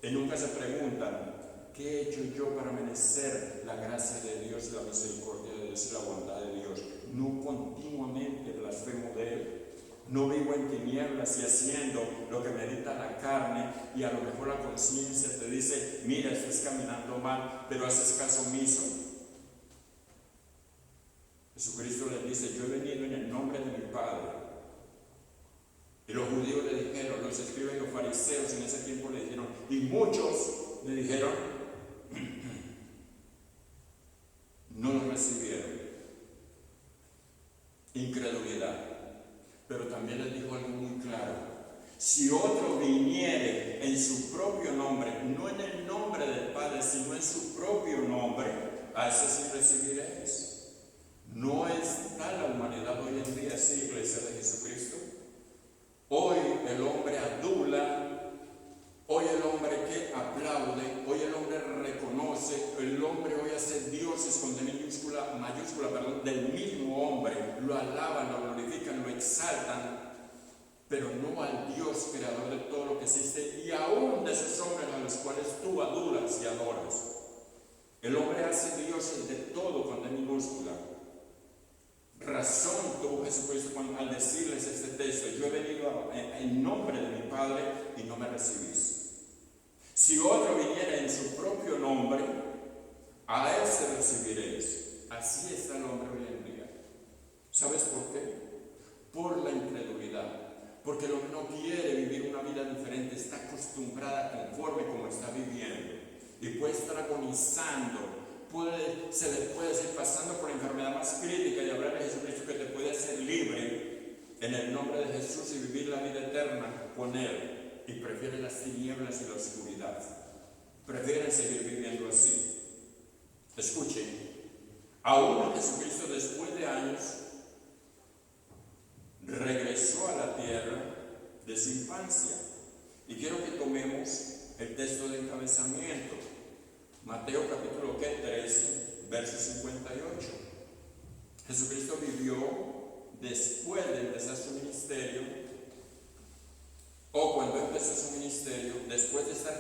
Y nunca se preguntan: ¿qué he hecho yo para merecer la gracia de Dios, la misericordia de Dios y la bondad de Dios? No continuamente blasfemo de Él. No vivo en tinieblas y haciendo lo que me dicta la carne, y a lo mejor la conciencia te dice: mira, estás caminando mal, pero haces caso omiso. Jesucristo les dice: yo he venido en el nombre de mi Padre. Y los judíos le dijeron, los escribas y los fariseos en ese tiempo le dijeron, y muchos le dijeron, no lo recibieron. Incredulidad. Pero también les dijo algo muy claro: si otro viniere en su propio nombre, no en el nombre del Padre, sino en su propio nombre, a ese sí recibiréis. ¿No está la humanidad hoy en día así, iglesia de Jesucristo? Hoy el hombre adula, hoy el hombre que aplaude, hoy el hombre reconoce, el hombre hoy hace dioses con D mayúscula, del mismo hombre, lo alaban, lo glorifican, lo exaltan, pero no al Dios creador de todo lo que existe, y aún de esos hombres a los cuales tú adulas y adoras. El hombre hace dioses de todo con D minúscula. Razón tuvo Jesucristo al decirles este texto: yo he venido en nombre de mi Padre y no me recibís. Si otro viniera en su propio nombre, a él se recibiréis. Así está el hombre hoy en día. ¿Sabes por qué? Por la incredulidad. Porque el hombre no quiere vivir una vida diferente, está acostumbrada conforme como está viviendo, y puede estar agonizando. Se les puede ir pasando por la enfermedad más crítica y hablar de Jesucristo, que te puede hacer libre en el nombre de Jesús y vivir la vida eterna con Él, y prefieren las tinieblas y la oscuridad, prefieren seguir viviendo así. Escuchen, aún Jesucristo después de años regresó a la tierra de su infancia, y quiero que tomemos el texto de encabezamiento. Mateo capítulo 13, verso 58. Jesucristo vivió después de empezar su ministerio, o cuando empezó su ministerio, después de estar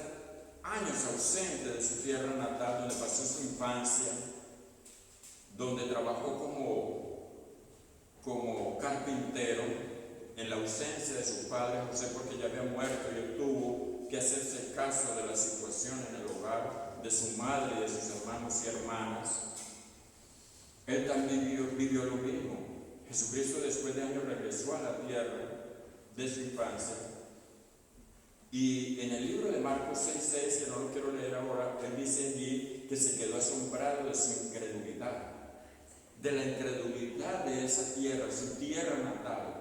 años ausente de su tierra natal, donde pasó su infancia, donde trabajó como carpintero en la ausencia de su padre José, porque ya había muerto, y él tuvo que hacerse caso de la situación en el hogar de su madre y de sus hermanos y hermanas. Él también vivió lo mismo. Jesucristo después de años regresó a la tierra de su infancia, y en el libro de Marcos 6:6, que no lo quiero leer ahora, él dice allí que se quedó asombrado de su incredulidad, de la incredulidad de esa tierra, su tierra natal.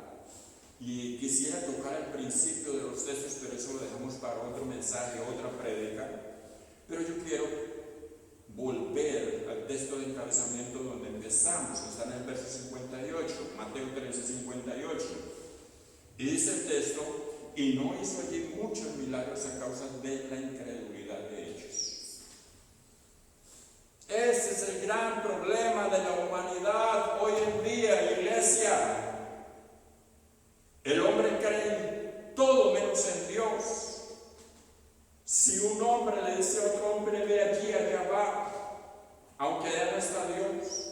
Y quisiera tocar el principio de los textos, pero eso lo dejamos para otro mensaje, otra prédica. Pero yo quiero volver al pensamiento donde empezamos, está en el verso 58, Mateo 13, 58. Y dice el texto, y no hizo allí muchos milagros a causa de la incredulidad de ellos. Ese es el gran problema de la humanidad hoy en día, iglesia. El hombre cree en todo menos en Dios. Si un hombre le dice a otro hombre, ve allí, allá va, aunque ya no está Dios.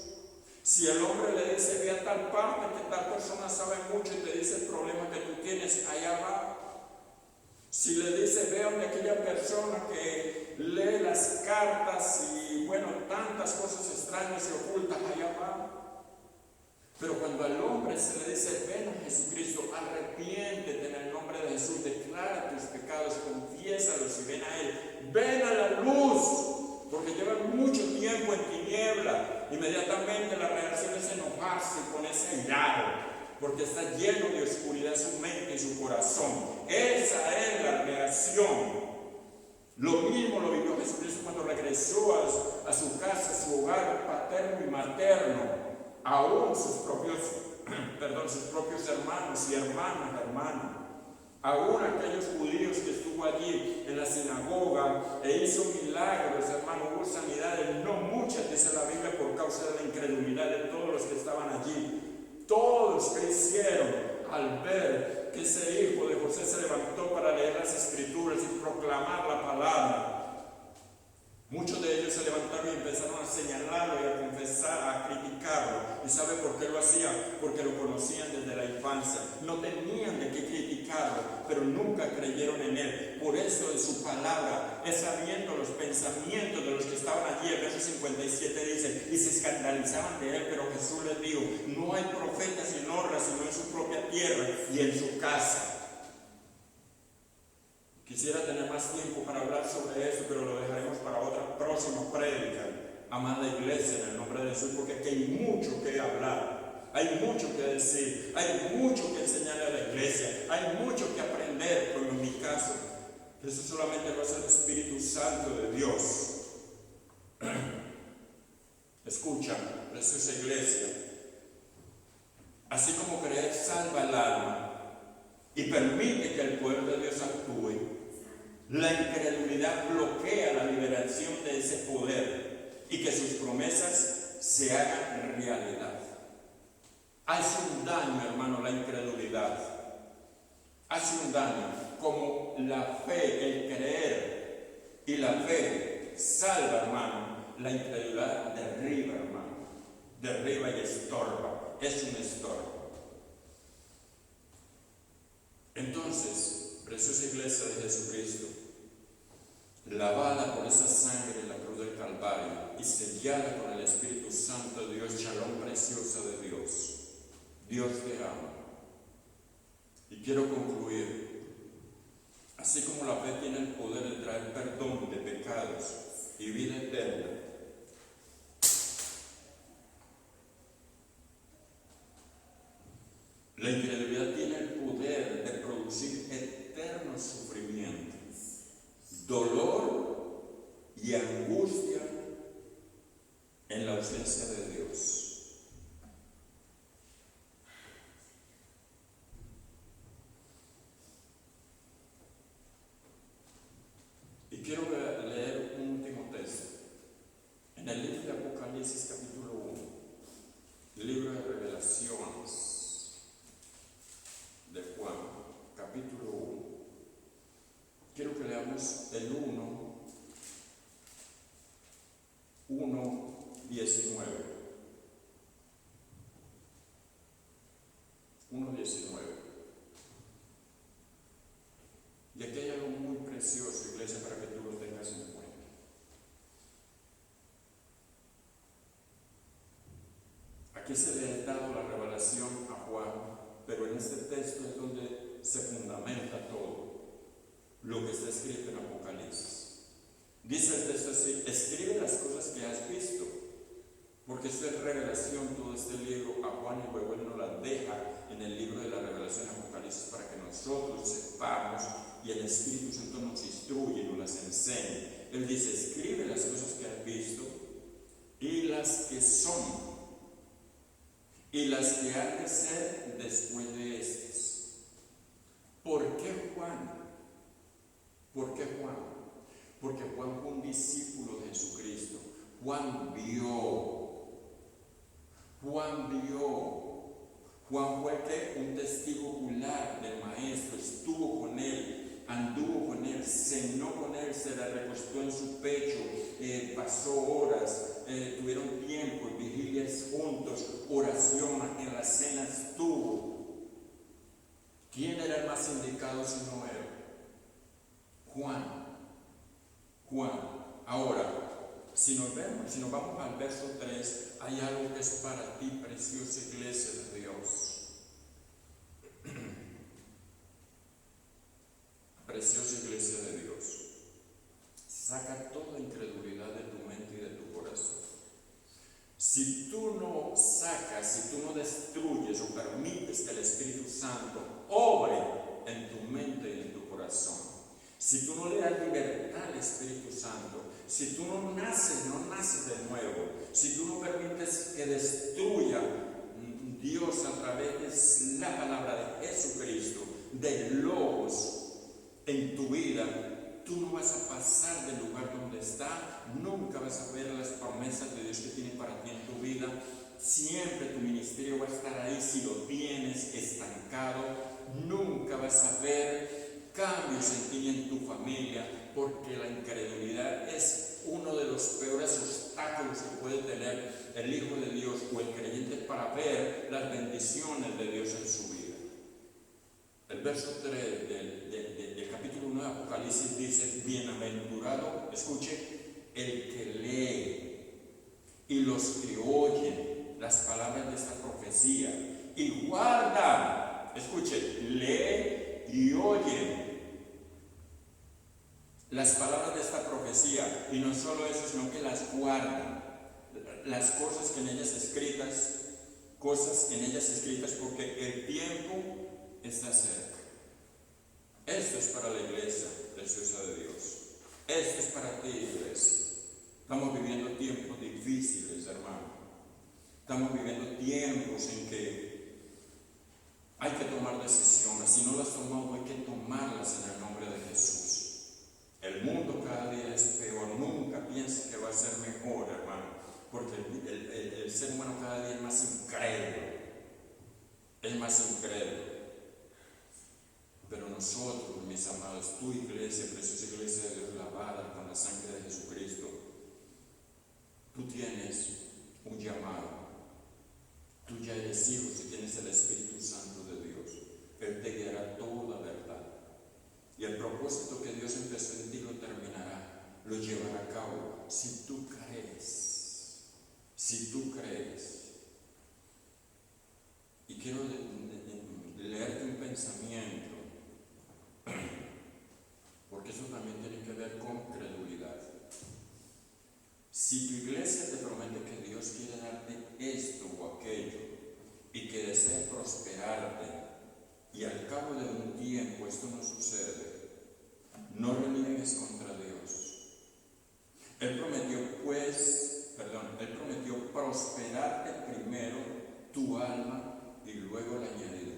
Si el hombre le dice, ve a tal parte, que tal persona sabe mucho y te dice el problema que tú tienes, allá va. Si le dice, ve donde aquella persona que lee las cartas y bueno, tantas cosas extrañas y ocultas, allá va. Pero cuando al hombre se le dice, ven a Jesucristo, arrepiéntete en el nombre de Jesús, declara tus pecados, confiésalos y ven a Él, ven a la luz, porque llevan mucho tiempo en tiniebla. Inmediatamente la reacción es enojarse y ponerse airado, porque está lleno de oscuridad su mente y su corazón. Esa es la reacción. Lo mismo lo vivió Jesucristo cuando regresó a su casa, a su hogar paterno y materno. Aún sus propios hermanos y hermanas, aún aquellos judíos que estuvo allí en la sinagoga e hizo milagros, hermano, hubo sanidades, no muchas, dice la Biblia, por causa de la incredulidad de todos los que estaban allí. Todos que hicieron al ver que ese hijo de José se levantó para leer las escrituras y proclamar la palabra. Muchos de ellos se levantaron y empezaron a señalarlo y a confesar, a criticarlo. ¿Y sabe por qué lo hacían? Porque lo conocían desde la infancia. No tenían de qué criticarlo, pero nunca creyeron en él. Por eso de su palabra es sabiendo los pensamientos de los que estaban allí. El verso 57 dice, y se escandalizaban de él, pero Jesús les dijo, no hay profeta sin honra, sino en su propia tierra y en su casa. Quisiera tener más tiempo para hablar sobre eso, pero lo dejaremos para otra próxima prédica, amada iglesia, en el nombre de Jesús, porque aquí hay mucho que hablar, hay mucho que decir, hay mucho que enseñarle a la iglesia, hay mucho que aprender, como en mi caso. Eso solamente lo hace el Espíritu Santo de Dios. Escucha, preciosa iglesia, así como creer salva el alma y permite que el poder de Dios actúe, la incredulidad bloquea la liberación de ese poder y que sus promesas se hagan realidad. Hace un daño, hermano, la incredulidad. Hace un daño, como la fe, el creer y la fe salva, hermano. La incredulidad derriba, hermano. Derriba y estorba. Es un estorbo. Entonces, preciosa iglesia de Jesucristo, lavada por esa sangre en la cruz del Calvario y sellada con el Espíritu Santo de Dios, shalom preciosa de Dios, Dios te ama. Y quiero concluir, así como la fe tiene el poder de traer perdón de pecados y vida eterna, la incredulidad tiene el poder de producir eterno sufrimiento, dolor y angustia en la ausencia de Dios. Y quiero leer un último texto en el libro de Apocalipsis capítulo 1, libro de Revelaciones de Juan, capítulo 1. Quiero que leamos el 1:19. 1:19. Y aquí hay algo muy precioso, iglesia, para que tú lo tengas en cuenta. Aquí se le ha dado la revelación a Juan, pero en este texto es donde se fundamenta todo lo que está escrito en Apocalipsis. Dice el texto así: escribe las cosas que has visto, porque esto es revelación, todo este libro a Juan, y luego él nos la deja en el libro de la revelación Apocalipsis para que nosotros sepamos y el Espíritu Santo nos instruye y nos las enseñe. Él dice: escribe las cosas que has visto y las que y las que han de ser después de estas. ¿Por qué Juan? ¿Por qué Juan? Porque Juan fue un discípulo de Jesucristo. Juan vio. Juan fue un testigo ocular del Maestro. Estuvo con él, anduvo con él, cenó con él, se le recostó en su pecho, pasó horas, tuvieron tiempo, vigilias juntos, oración, en la cena estuvo. ¿Quién era el más indicado si no él? Juan. Ahora, si nos vamos al verso 3, hay algo que es para ti, preciosa iglesia de Dios. Preciosa iglesia de Dios. Saca toda incredulidad de tu mente y de tu corazón. Si tú no sacas, si tú no destruyes o permites que el Espíritu Santo obre en tu mente y en tu corazón, si tú no le das libertad al Espíritu Santo, si tú no naces de nuevo, si tú no permites que destruya Dios a través de la palabra de Jesucristo, de Logos en tu vida, tú no vas a pasar del lugar donde está, nunca vas a ver las promesas de Dios que tiene para ti en tu vida. Siempre tu ministerio va a estar ahí si lo tienes estancado, nunca vas a ver cambios en ti y en tu familia, porque la incredulidad es uno de los peores obstáculos que puede tener el Hijo de Dios o el creyente para ver las bendiciones de Dios en su vida. El verso 3 del capítulo 1 de Apocalipsis dice: bienaventurado, escuche, el que lee y los que oyen las palabras de esta profecía y guardan, escuche, lee y oye las palabras de esta profecía, y no solo eso, sino que las guardan, las cosas en ellas escritas, porque el tiempo está cerca. Esto es para la iglesia preciosa de Dios. Esto es para ti, iglesia. Estamos viviendo tiempos difíciles, hermano. Estamos viviendo tiempos en que hay que tomar decisiones. Si no las tomamos, hay que tomarlas en el nombre de Jesús. El mundo cada día es peor. Nunca pienses que va a ser mejor, hermano, porque el ser humano cada día es más incrédulo. Pero nosotros, mis amados, tu iglesia, preciosa iglesia de Dios, lavada con la sangre de Jesucristo, tú tienes un llamado. Tú ya eres hijo si tienes el Espíritu Santo de Dios. Él te guiará toda verdad. Y el propósito que Dios empezó en ti lo terminará, lo llevará a cabo si tú crees. Si tú crees. Y quiero leerte un pensamiento, porque eso también tiene que ver con credulidad. Si tu iglesia te promete que Dios quiere darte esto o aquello y que desea prosperarte, y al cabo de un tiempo esto no sucede, no reniegues contra Dios. Él prometió prosperarte primero tu alma y luego la añadidura.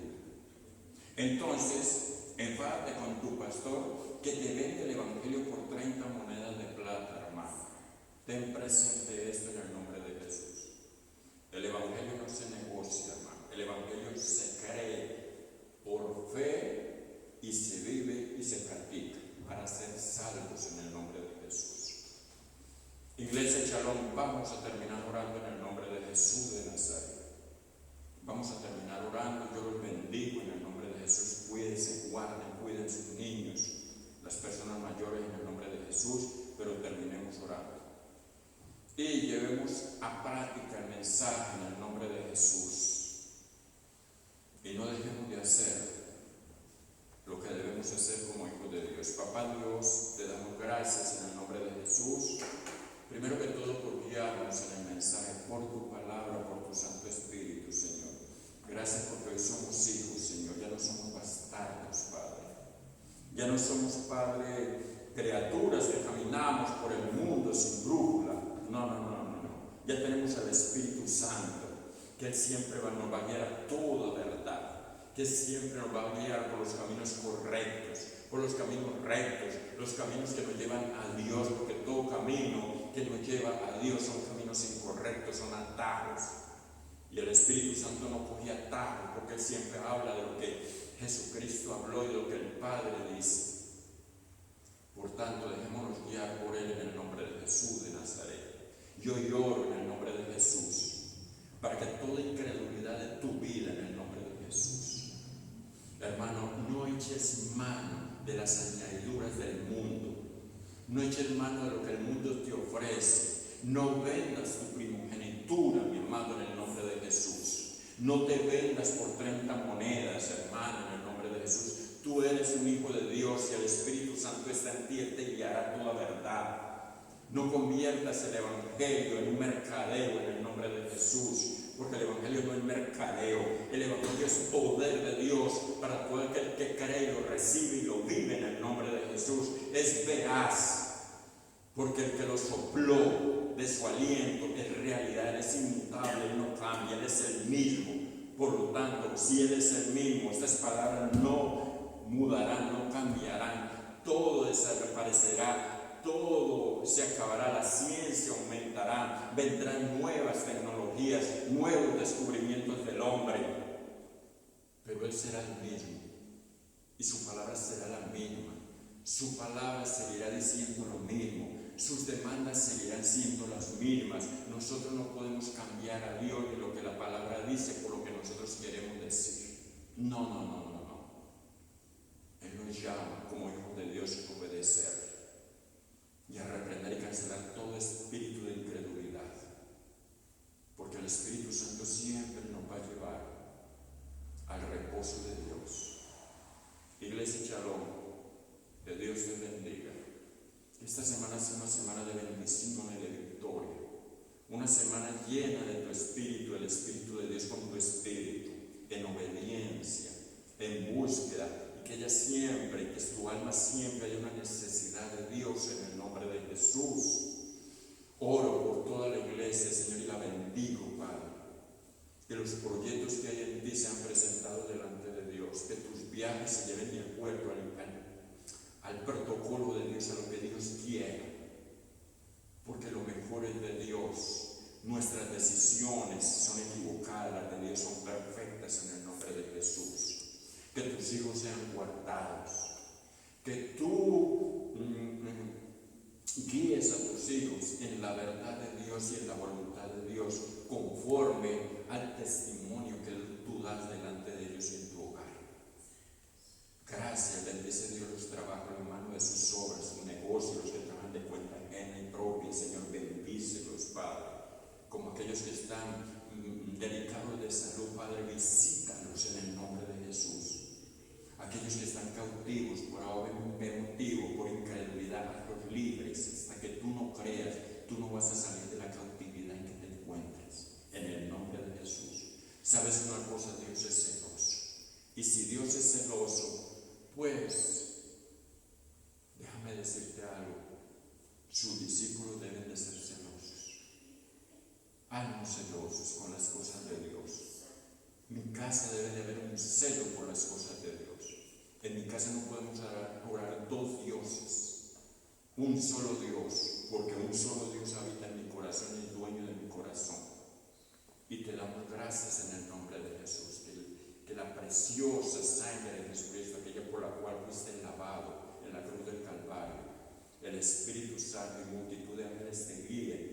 Entonces, enfádate con tu pastor que te vende el evangelio por 30 monedas de plata, hermano. Ten presente esto en el nombre de Jesús. El evangelio no se negocia, hermano. El evangelio se cree por fe y se vive y se practica para ser salvos en el nombre de Jesús. Iglesia Shalom, vamos a terminar orando en el nombre de Jesús de Nazaret. Vamos a terminar orando. Yo los bendigo en el nombre de Jesús. Cuídense, guarden, cuiden sus niños, las personas mayores en el nombre de Jesús, pero terminemos orando. Y llevemos a práctica el mensaje en el nombre de Jesús. Y no dejemos de hacer lo que debemos hacer como hijos de Dios. Papá Dios, te damos gracias en el nombre de Jesús. Primero que todo por guiarnos en el mensaje, por tu palabra, por tu Santo Espíritu, Señor. Gracias porque hoy somos hijos, Señor. Ya no somos bastardos, Padre. Ya no somos, Padre, criaturas que caminamos por el mundo sin brújula. No. Ya tenemos al Espíritu Santo que Él siempre nos va a guiar a toda verdad, que siempre nos va a guiar por los caminos correctos, por los caminos rectos, los caminos que nos llevan a Dios, porque todo camino que nos lleva a Dios son caminos incorrectos, son atajos. Y el Espíritu Santo no coge atajos, porque Él siempre habla de lo que Jesucristo habló y de lo que el Padre dice. Por tanto, dejémonos guiar por Él en el nombre de Jesús de Nazaret. Yo lloro en el nombre de Jesús, para que toda incredulidad de tu vida en el nombre de Jesús. Hermano, no eches mano de las añadiduras del mundo. No eches mano de lo que el mundo te ofrece. No vendas tu primogenitura, mi amado, en el nombre de Jesús. No te vendas por 30 monedas, hermano, en el nombre de Jesús. Tú eres un hijo de Dios y el Espíritu Santo está en ti y te guiará a toda verdad. No conviertas el Evangelio en un mercadeo en el nombre de Jesús, porque el Evangelio no es mercadeo. El Evangelio es poder de Dios para todo aquel que cree y lo recibe y lo vive en el nombre de Jesús. Es veraz, porque el que lo sopló de su aliento es realidad, Él es inmutable, Él no cambia, Él es el mismo. Por lo tanto, si Él es el mismo, estas palabras no mudarán, no cambiarán, todo desaparecerá, todo se acabará, la ciencia aumentará, vendrán nuevas tecnologías, nuevos descubrimientos del hombre, pero Él será el mismo y su palabra será la misma, su palabra seguirá diciendo lo mismo, sus demandas seguirán siendo las mismas. Nosotros no podemos cambiar a Dios ni lo que la palabra dice por lo que nosotros queremos decir. No. Él nos llama como hijos de Dios a obedecer y a reprender y cancelar todo espíritu de incredulidad, porque el Espíritu Santo siempre nos va a llevar al reposo de Dios. Iglesia Shalom, que Dios te bendiga. Esta semana es una semana de bendición y de victoria, una semana llena de tu espíritu, el Espíritu de Dios con tu espíritu, en obediencia, en búsqueda, y que ella siempre, que tu alma siempre haya una necesidad de Dios en el nombre de Jesús. Oro por toda la iglesia, Señor, y la bendigo, Padre. Que los proyectos que hay en ti sean presentados delante de Dios, que tus viajes se lleven de acuerdo al protocolo de Dios, a lo que Dios quiera, porque lo mejor es de Dios. Nuestras decisiones son equivocadas, las de Dios son perfectas en el nombre de Jesús. Que tus hijos sean guardados, que tú guíes a tus hijos en la verdad de Dios y en la voluntad de Dios, conforme al testimonio que tú das delante de ellos en tu hogar. Gracias, bendice Dios los trabajos en mano de sus obras, sus negocios, los que trabajan de cuenta ajena y propia. Señor, bendícelos, Padre. Como aquellos que están delicados de salud, Padre, visítalos en el nombre de Jesús. Aquellos que están cautivos por motivo, por incredulidad, hazlos libres. Hasta que tú no creas, tú no vas a salir de la cautividad en que te encuentres. En el nombre de Jesús. ¿Sabes una cosa? Dios es celoso. Y si Dios es celoso, pues, déjame decirte algo, sus discípulos deben de ser celosos. Háganos celosos con las cosas de Dios. Mi casa debe de haber un celo por las cosas de Dios. En mi casa no podemos orar dos dioses, un solo Dios, porque un solo Dios habita en mi corazón y es dueño de mi corazón. Y te damos gracias en el nombre de Jesús, que la preciosa sangre de Jesucristo, aquella por la cual fuiste lavado en la cruz del Calvario, el Espíritu Santo y multitud de ángeles te guíen